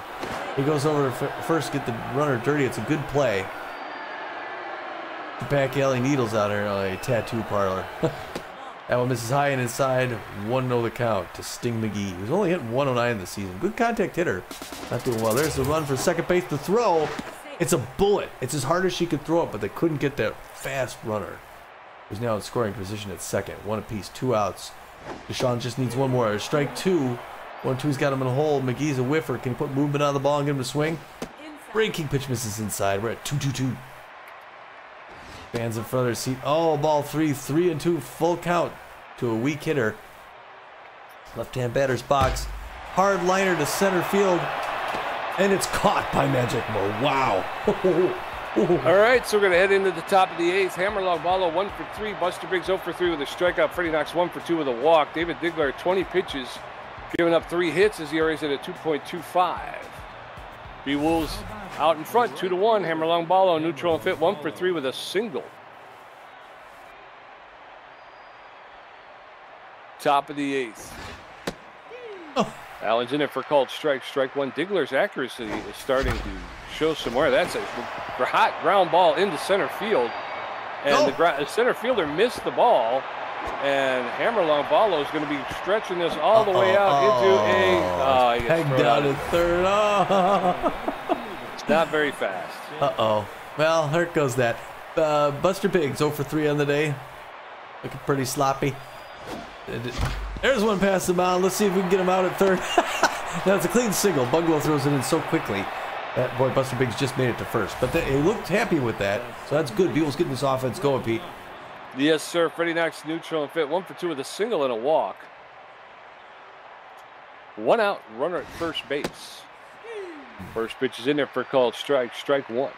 He goes over to first, get the runner dirty. It's a good play. The back alley needles out here, a tattoo parlor. That one misses high and inside. 1-0 the count to Sting McGee, who's only hitting 109 this season. Good contact hitter. Not doing well. There's the run for second base. The throw. It's a bullet. It's as hard as she could throw it, but they couldn't get that fast runner, who's now in scoring position at second. 1 apiece, 2 outs. Deshaun just needs one more. Strike 2. 1-2's got him in a hole. McGee's a whiffer. Can he put movement on the ball and get him to swing? Breaking pitch misses inside. We're at 2-2-2. Fans in front of their seat. Oh, ball 3. 3-2. Full count to a weak hitter. Left-hand batter's box. Hard liner to center field. And it's caught by Magic Mo. Wow. All right, so we're going to head into the top of the 8th. Hammerlong Ballo 1 for 3. Buster Biggs 0 for 3 with a strikeout. Freddie Knox 1 for 2 with a walk. David Diggler 20 pitches, giving up 3 hits. His ERA is at a 2.25. Beewolves out in front 2-1. Hammerlong Ballo neutral and fit 1 for 3 with a single. Top of the 8th. Oh. Allen's in it for called strike. Strike 1. Diggler's accuracy is starting to show some wear. That's a hot ground ball into center field. And the center fielder missed the ball. And Hammerlong Ballo is going to be stretching this all the way out into a... peg down at third. It's not very fast. Well, there goes that. Buster Biggs 0 for 3 on the day. Looking pretty sloppy. There's one past the mound. Let's see if we can get him out at third. That's a clean single. Bungalow throws it in so quickly. That boy, Buster Biggs just made it to first. But he looked happy with that. So that's good. Beewolves getting this offense going, Pete. Yes, sir. Freddie Knox neutral and fit 1 for 2 with a single and a walk. 1 out, runner at first base. First pitch is in there for called strike. Strike 1.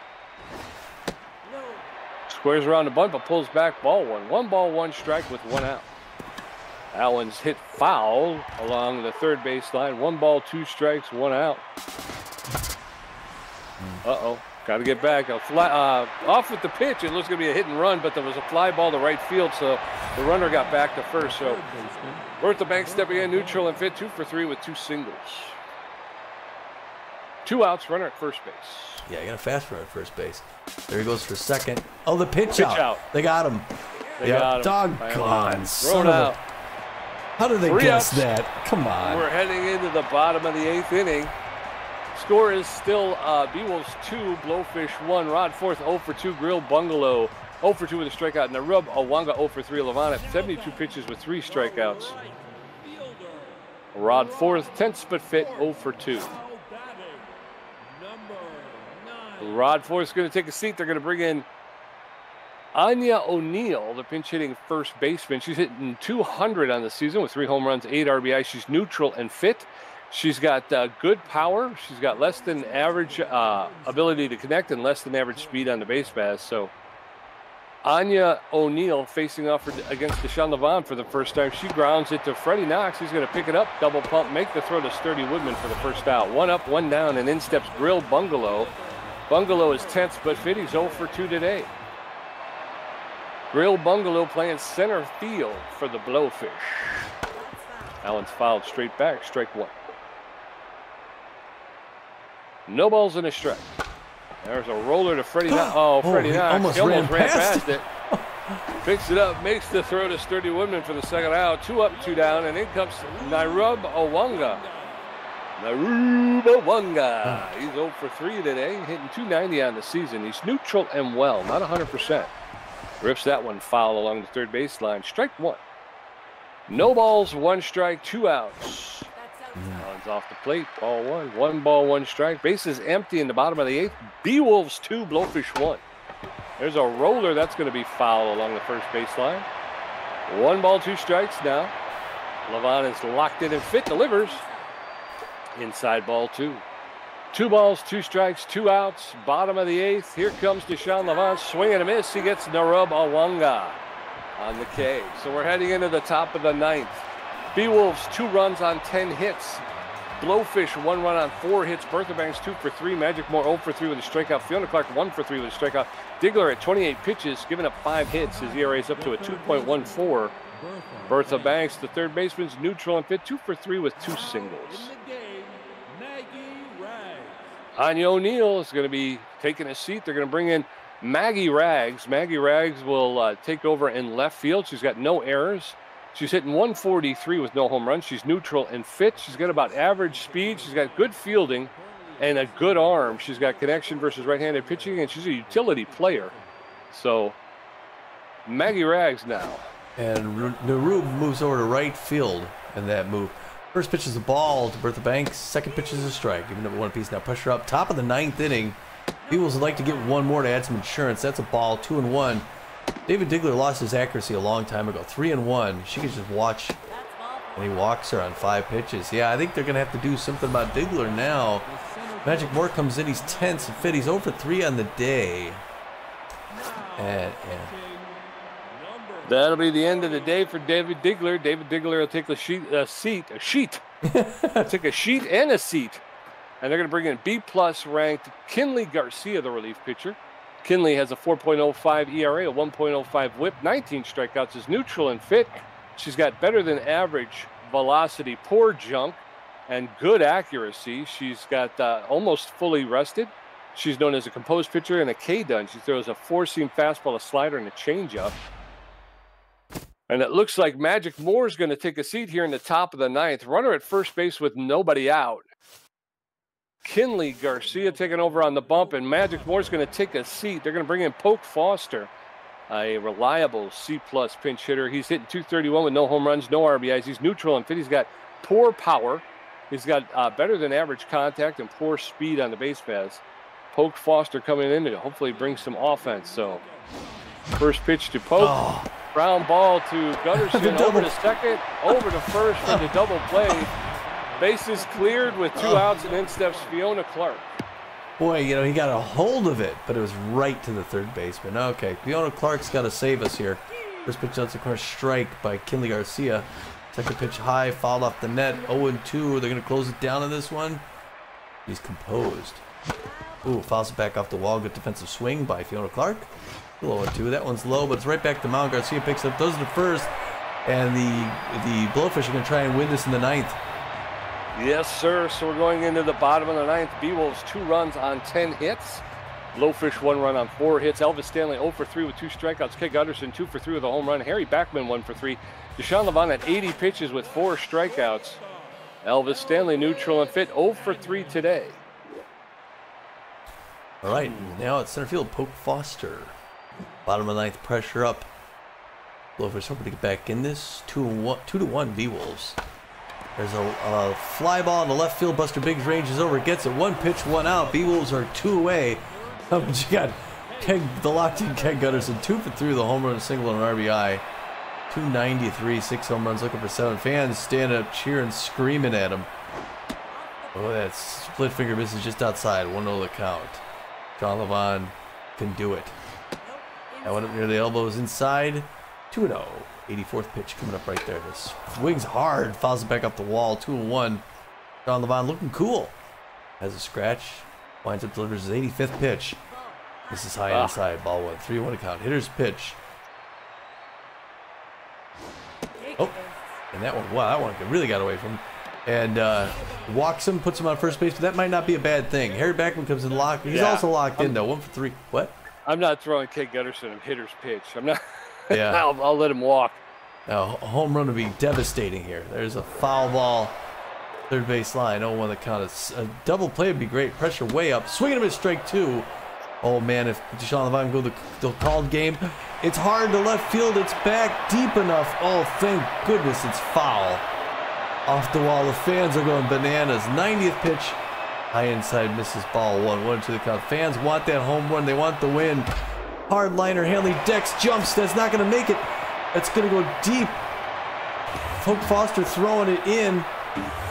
Squares around the bunt, but pulls back ball 1. 1 ball, 1 strike with 1 out. Allen's hit foul along the third base line. 1 ball, 2 strikes, 1 out. Got to get back. Off with the pitch. It looks going to be a hit and run, but there was a fly ball to right field, so the runner got back to first. So Bertha Banks stepping in neutral and fit 2 for 3 with 2 singles. 2 outs, runner at first base. Yeah, got a fast runner at first base. There he goes for second. Oh, the pitch out. They got him. They got him. Doggone son of a... How did they guess that? Come on. We're heading into the bottom of the 8th inning. Score is still Beewolves 2, Blowfish 1. Rod Forth 0 for 2. Grill Bungalow 0 for 2 with a strikeout. Narub Awanga 0 for 3. Levonn at 72 pitches with 3 strikeouts. Rod Forth, tense but fit 0 for 2. Rod Forth's going to take a seat. They're going to bring in Anya O'Neill, the pinch hitting first baseman. She's hitting 200 on the season with 3 home runs, 8 RBI. She's neutral and fit. She's got good power. She's got less than average ability to connect and less than average speed on the base pass. So Anya O'Neill facing off against Deshaun Levonn for the first time. She grounds it to Freddie Knox. He's going to pick it up, double pump, make the throw to Sturdy Woodman for the first out. 1 up, 1 down, and in steps Grill Bungalow. Bungalow is tense but fit. He's 0 for 2 today. Grill Bungalow playing center field for the Blowfish. Allen's fouled straight back, strike 1. No balls and a strike. There's a roller to Freddie Knox. Freddie Knox almost ran past it. Picks it up, makes the throw to Sturdy Woodman for the second out. 2 up, 2 down, and in comes Narub Awanga. He's 0 for 3 today, hitting 290 on the season. He's neutral and well, not 100%. Rips that one foul along the third baseline. Strike 1. No balls, 1 strike, 2 outs. Allen's off the plate. Ball 1. 1 ball, 1 strike. Bases empty in the bottom of the 8th. Beewolves 2, Blowfish 1. There's a roller that's going to be foul along the first baseline. 1 ball, 2 strikes now. Levonn is locked in and fit. Delivers. Inside ball 2. 2 balls, 2 strikes, 2 outs. Bottom of the 8th. Here comes Deshaun Levonn. Swing and a miss. He gets Narub Awanga on the K. So we're heading into the top of the 9th. Beewolves 2 runs on 10 hits. Blowfish 1 run on 4 hits. Bertha Banks 2 for 3. Magic Moore 0 for 3 with a strikeout. Fiona Clark 1 for 3 with a strikeout. Diggler at 28 pitches, giving up 5 hits. His ERA is up to a 2.14. Bertha Banks, the third baseman's neutral and fit, 2 for 3 with 2 singles. Anya O'Neill is going to be taking a seat. They're going to bring in Maggie Rags. Maggie Rags will take over in left field. She's got no errors. She's hitting 143 with no home runs. She's neutral and fit. She's got about average speed. She's got good fielding and a good arm. She's got connection versus right-handed pitching, and she's a utility player. So Maggie Rags now And Narub moves over to right field in that move. First pitch is a ball to Bertha Banks. Second pitch is a strike. Giving up one apiece. Now pressure up. Top of the 9th inning. Beewolves would like to get one more to add some insurance. That's a ball. 2-1. David Diggler lost his accuracy a long time ago. 3-1. She can just watch. And he walks her on 5 pitches. Yeah, I think they're going to have to do something about Diggler now. Magic Moore comes in. He's tense and fit. He's 0 for 3 on the day. And that'll be the end of the day for David Diggler. David Diggler will take a sheet. Take a sheet and a seat. And they're going to bring in B-plus ranked Kinley Garcia, the relief pitcher. Kinley has a 4.05 ERA, a 1.05 whip, 19 strikeouts, is neutral and fit. She's got better than average velocity, poor junk, and good accuracy. She's got almost fully rested. She's known as a composed pitcher and a K-dun. She throws a 4-seam fastball, a slider, and a changeup. And it looks like Magic Moore's going to take a seat here in the top of the 9th. Runner at first base with nobody out. Kinley Garcia taking over on the bump, and Magic Moore's going to take a seat. They're going to bring in Polk Foster, a reliable C-plus pinch hitter. He's hitting .231 with no home runs, no RBIs. He's neutral and fit. He's got poor power. He's got better than average contact and poor speed on the base paths. Polk Foster coming in to hopefully bring some offense. So first pitch to Polk. Oh. Ground ball to Gutterson, over to second, over to first for the double play. Bases cleared with 2 outs, and in steps Fiona Clark. Boy, you know, he got a hold of it, but it was right to the third baseman. Okay, Fiona Clark's got to save us here. First pitch outside the corner, strike by Kinley Garcia. Second pitch high, fouled off the net, 0-2. They're going to close it down in this one. He's composed. Ooh, fouls it back off the wall. Good defensive swing by Fiona Clark. 0-2. That one's low, but it's right back to mound. Garcia picks up, those are the first, and the Blowfish are going to try and win this in the 9th. Yes, sir. So we're going into the bottom of the 9th. Beewolves 2 runs on 10 hits. Blowfish 1 run on 4 hits. Elvis Stanley 0 for 3 with 2 strikeouts. Keg Gutterson 2 for 3 with a home run. Harry Backman 1 for 3. Deshaun Levonn at 80 pitches with 4 strikeouts. Elvis Stanley neutral and fit 0 for 3 today. All right, now it's center field, Polk Foster. Bottom of the 9th, pressure up. Blowfish hoping to get back in this. 2-1 Beewolves. There's a fly ball in the left field. Buster Biggs ranges over, gets it. 1 pitch, 1 out. Beewolves are 2 away. But you got the locked-in Keg Gutterson, 2 for 3 with a home run, a single, and an RBI. 293, 6 home runs, looking for 7. Fans standing up, cheering, screaming at him. Oh, that split finger misses just outside. 1-0 the count. Deshaun Levonn can do it. That one up near the elbows inside. 2-0. 84th pitch coming up right there. This swings hard, fouls it back up the wall. 2-1. Deshaun Levonn looking cool. Has a scratch. Winds up, delivers his 85th pitch. This is high inside. Ball 1. 3-1 to count. Hitter's pitch. Oh, and that one, wow, that one really got away from him. And walks him, puts him on first base, but that might not be a bad thing. Harry Backman comes in locked. He's also locked in, though. 1 for 3. What? I'm not throwing Keg Gutterson a hitter's pitch. I'm not. Yeah. I'll let him walk. Now, a home run would be devastating here. There's a foul ball. Third base line. 0-1 the count. A double play would be great. Pressure way up. Swinging him at strike 2. Oh, man, if Deshaun Levonn go the called game, it's hard to left field. It's back deep enough. Oh, thank goodness it's foul. Off the wall. The fans are going bananas. 90th pitch. High inside, misses ball 1-1 to the count. Fans want that home run. They want the win. Hard liner, Hanley Dex jumps. That's not going to make it. That's going to go deep. Polk Foster throwing it in.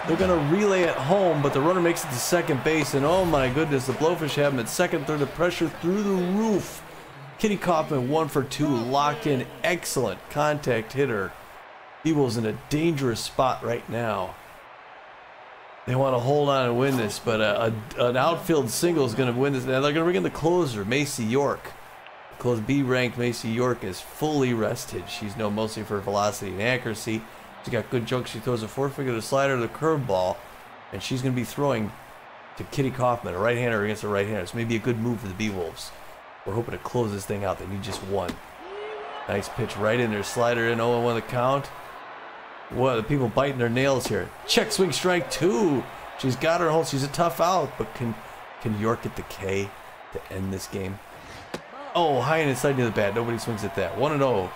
They're going to relay it home, but the runner makes it to second base. And oh my goodness, the Blowfish have him at second, third. The pressure through the roof. Kitty Kaufman 1 for 2, locked in. Excellent contact hitter. Beewolves in a dangerous spot right now. They want to hold on and win this, but an outfield single is going to win this. Now they're going to bring in the closer, Macy York. Close B-ranked Macy York is fully rested. She's known mostly for velocity and accuracy. She's got good junk. She throws a 4-finger to slider, the curveball, and she's going to be throwing to Kitty Kaufman, a right-hander against a right-hander. So maybe a good move for the Beewolves. We're hoping to close this thing out. They need just 1. Nice pitch right in there. Slider in, 0-1 the count. What, the people biting their nails here. Check swing strike 2. She's got her hold. She's a tough out, but can York get the K to end this game? Oh, high and inside near the bat. Nobody swings at that. 1-0.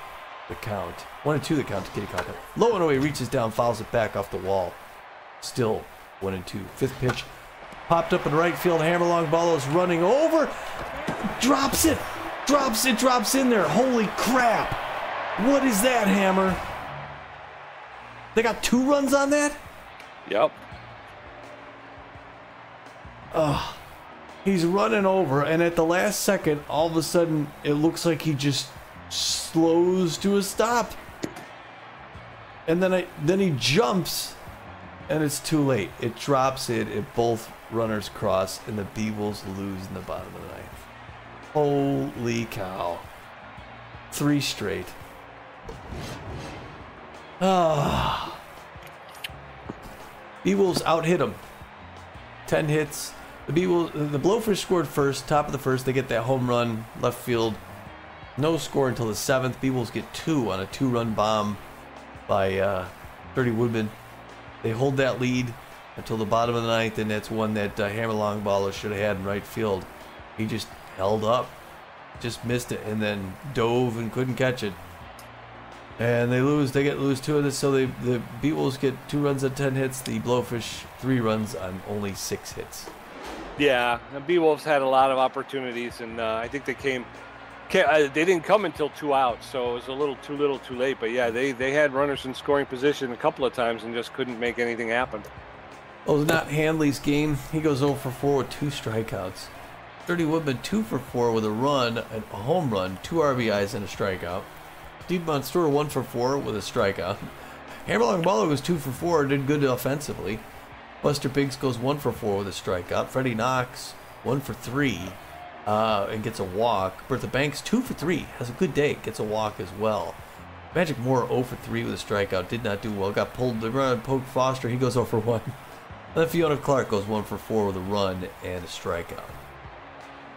the count. 1-2 the count to Kitty Coffman. Low and away, reaches down, fouls it back off the wall. Still 1-2. Fifth pitch. Popped up in right field. Hammer long ball is running over. Drops it. Drops it. Drops in there. Holy crap. What is that, Hammer? They got 2 runs on that? Yep. He's running over, and at the last second, all of a sudden, it looks like he just slows to a stop. And then he jumps, and it's too late. It drops it. Both runners cross, and the Beewolves lose in the bottom of the ninth. Holy cow. 3 straight. Beewolves out-hit him. 10 hits. The Blowfish scored first, top of the first. They get that home run, left field. No score until the 7th. Beewolves get 2 on a 2-run bomb by 30 Woodman. They hold that lead until the bottom of the ninth, and that's one that Hammer long baller should have had in right field. He just held up, just missed it, and then dove and couldn't catch it. And they lose. They lose 2 of this, so the Beewolves get 2 runs on 10 hits. The Blowfish 3 runs on only 6 hits. Yeah, the Beewolves had a lot of opportunities, and I think they didn't come until 2 outs, so it was a little too late. But yeah, they had runners in scoring position a couple of times and just couldn't make anything happen. Well, it's not Handley's game. He goes 0 for 4 with 2 strikeouts. 30 Woodman 2 for 4 with a run, a home run, 2 RBIs and a strikeout. Steve Monstour 1 for 4 with a strikeout. Hammerlong Baller was 2 for 4, did good offensively. Buster Biggs goes 1 for 4 with a strikeout. Freddie Knox 1 for 3 and gets a walk. Bertha Banks 2 for 3, has a good day, gets a walk as well. Magic Moore 0 for 3 with a strikeout, did not do well. Got pulled. The run poked Foster, he goes 0 for 1. Then Fiona Clark goes 1 for 4 with a run and a strikeout.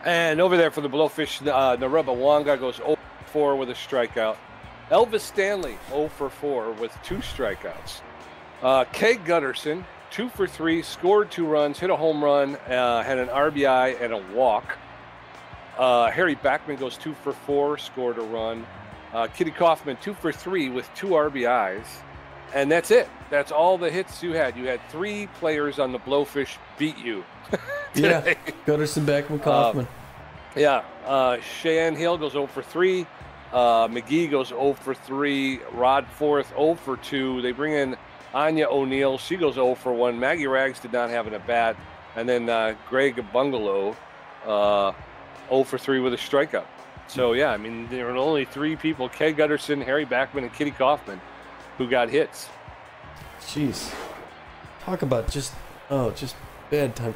And over there for the Blowfish, Nareba Wanga goes 0 for 4 with a strikeout. Elvis Stanley 0 for 4 with 2 strikeouts. Kay Gutterson 2 for 3, scored 2 runs, hit a home run, had an RBI and a walk. Harry Backman goes 2 for 4, scored a run. Kitty Kaufman 2 for 3 with 2 RBIs. And that's it. That's all the hits you had. You had 3 players on the Blowfish beat you. Yeah, Gutterson, Backman, Kaufman. Cheyenne Hill goes 0 for 3. McGee goes 0 for 3. Rod Forth 0 for 2. They bring in Anya O'Neill. She goes 0 for 1. Maggie Rags did not have an at-bat. And then Greg Bungalow 0 for 3 with a strikeout. So, yeah, I mean, there were only 3 people, Kay Gutterson, Harry Backman, and Kitty Kaufman, who got hits. Jeez. Talk about just bad time.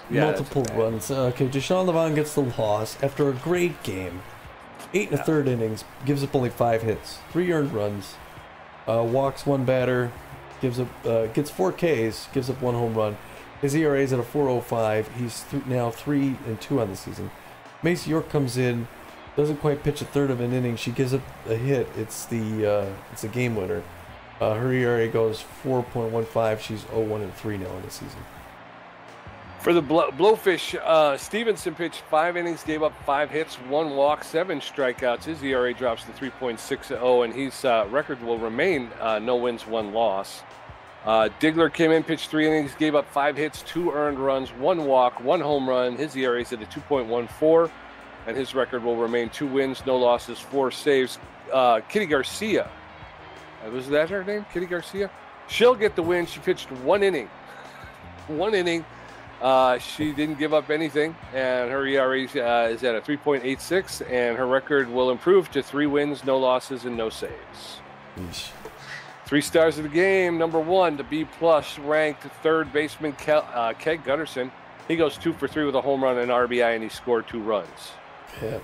Multiple runs. Okay, Deshaun Levonn gets the loss after a great game. 8 1/3 innings, gives up only 5 hits, 3 earned runs, walks 1 batter, gets 4 Ks, gives up 1 home run. His ERA is at a 4.05. He's now 3-2 on the season. Mace York comes in, doesn't quite pitch a third of an inning. She gives up a hit. It's a game winner. Her ERA goes 4.15. She's 0-1-3 now in the season. For the Blowfish, Stevenson pitched 5 innings, gave up 5 hits, 1 walk, 7 strikeouts. His ERA drops to 3.60, and his record will remain no wins, 1 loss. Diggler came in, pitched 3 innings, gave up 5 hits, 2 earned runs, 1 walk, 1 home run. His ERA is at a 2.14, and his record will remain 2 wins, no losses, 4 saves. Kitty Garcia, was that her name? Kitty Garcia? She'll get the win. She pitched 1 inning. 1 inning. She didn't give up anything, and her ERA is at a 3.86, and her record will improve to 3 wins, no losses, and no saves. Yeesh. 3 stars of the game. Number 1, the B-plus ranked 3rd baseman Keg Gutterson. He goes 2 for 3 with a home run and RBI, and he scored 2 runs. Yeah.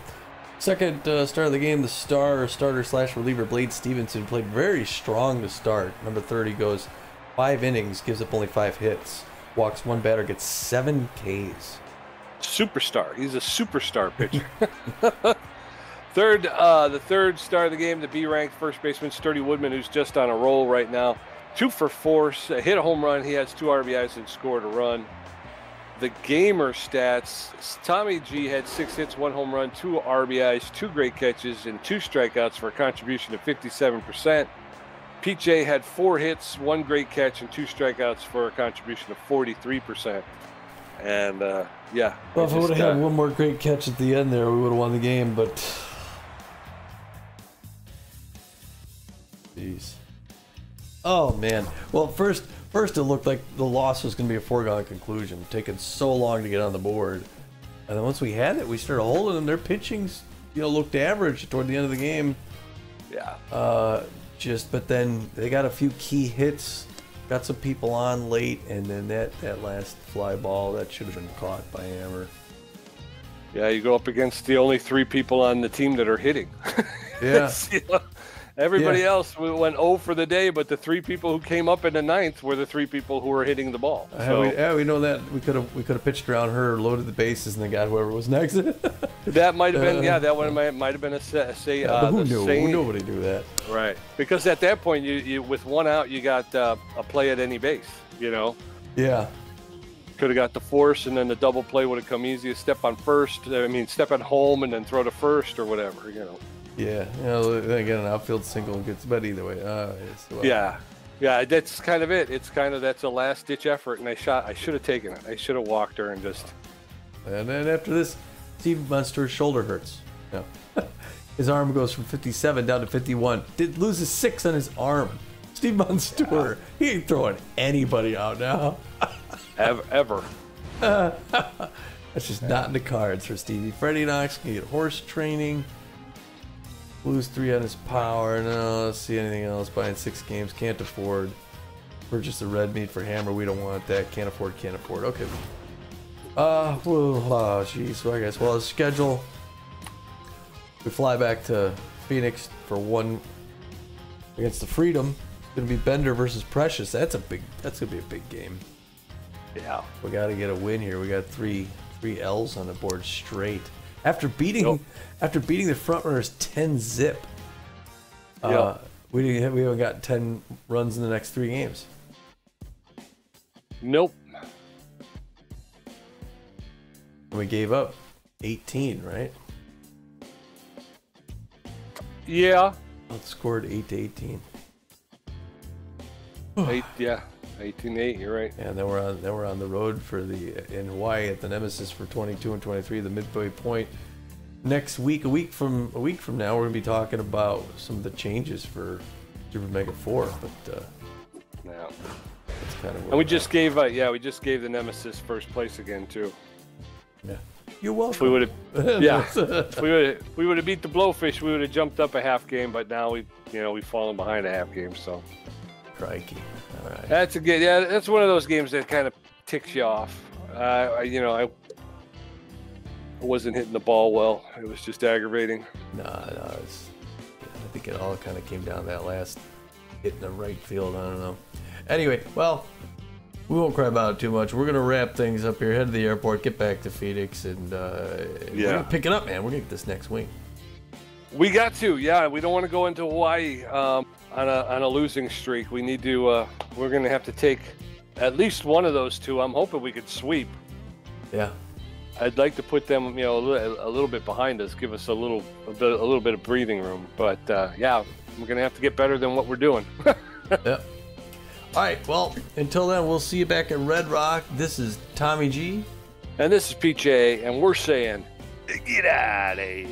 Second star of the game, the starter/reliever Blade Stevenson played very strong to start. Number 30 goes 5 innings, gives up only 5 hits. Walks 1 batter, gets 7 Ks. Superstar. He's a superstar pitcher. The third star of the game, the B-ranked first baseman Sturdy Woodman, who's just on a roll right now. 2 for 4, hit a home run. He has 2 RBIs and scored a run. the gamer stats, Tommy G had 6 hits, 1 home run, 2 RBIs, 2 great catches, and 2 strikeouts for a contribution of 57%. PJ had 4 hits, 1 great catch, and 2 strikeouts for a contribution of 43%. And yeah. Well, if I would have had one more great catch at the end there, we would have won the game. But jeez. Oh man. Well, first it looked like the loss was going to be a foregone conclusion, taking so long to get on the board. And then once we had it, we started holding them. Their pitchings, looked average toward the end of the game. Yeah. But then they got a few key hits, got some people on late, and then that last fly ball that should have been caught by Hammer. Yeah, you go up against the only 3 people on the team that are hitting. Yeah. Everybody else went 0 for the day, but the 3 people who came up in the 9th were the 3 people who were hitting the ball. So, we know that we could have pitched around her, loaded the bases, and then got whoever was next. That might have been that one might have been who knew? Nobody knew that. Right, because at that point, you with 1 out, you got a play at any base. Yeah. Could have got the force, and then the double play would have come easy. Step on first. Step at home and then throw to first or whatever. Yeah, then again, an outfield single gets, but either way, yeah, that's kind of it. That's a last ditch effort, and I should have taken it. I should have walked her and just. And then after this, Steve Munster's shoulder hurts. No, his arm goes from 57 down to 51. Loses 6 on his arm. Steve Munster, he ain't throwing anybody out now. Ever. That's just not in the cards for Stevie. Freddie Knox can get horse training. Lose 3 on his power. No, let's see anything else. Buying 6 games. Can't afford. Purchase the red meat for Hammer. We don't want that. Can't afford. Okay. Geez. So I guess, his schedule. We fly back to Phoenix for 1 against the Freedom. It's going to be Bender versus Precious. That's going to be a big game. Yeah. We got to get a win here. We got 3 L's on the board straight. After beating the front runners 10-0, we haven't got 10 runs in the next 3 games. Nope. We gave up 18, right? Yeah. Outscored 8-18. 18-8. You're right. Yeah, and then we're on the road in Hawaii at the Nemesis for 22 and 23, the midway point. Next week, a week from now, we're gonna be talking about some of the changes for Super Mega 4. But yeah, that's kind of. And we just gave the Nemesis first place again too. Yeah, you're welcome. If we would have, if we would have beat the Blowfish, we would have jumped up a half game. But now we've fallen behind a half game. So. Crikey. All right. That's a good. Yeah, that's one of those games that kind of ticks you off. I wasn't hitting the ball well. It was just aggravating. No, I think it all kind of came down to that last hit in the right field. I don't know. Anyway, well, we won't cry about it too much. We're gonna wrap things up here. Head to the airport, get back to Phoenix, and we're gonna pick it up, man. We're gonna get this next week. We got to. Yeah, we don't want to go into Hawaii on a losing streak. We need to. We're gonna have to take at least one of those 2. I'm hoping we could sweep. Yeah. I'd like to put them, a little bit behind us, give us a little bit of breathing room. But yeah, we're gonna have to get better than what we're doing. Yep. All right. Well, until then, we'll see you back at Red Rock. This is Tommy G, and this is PJ, and we're saying, get out of here.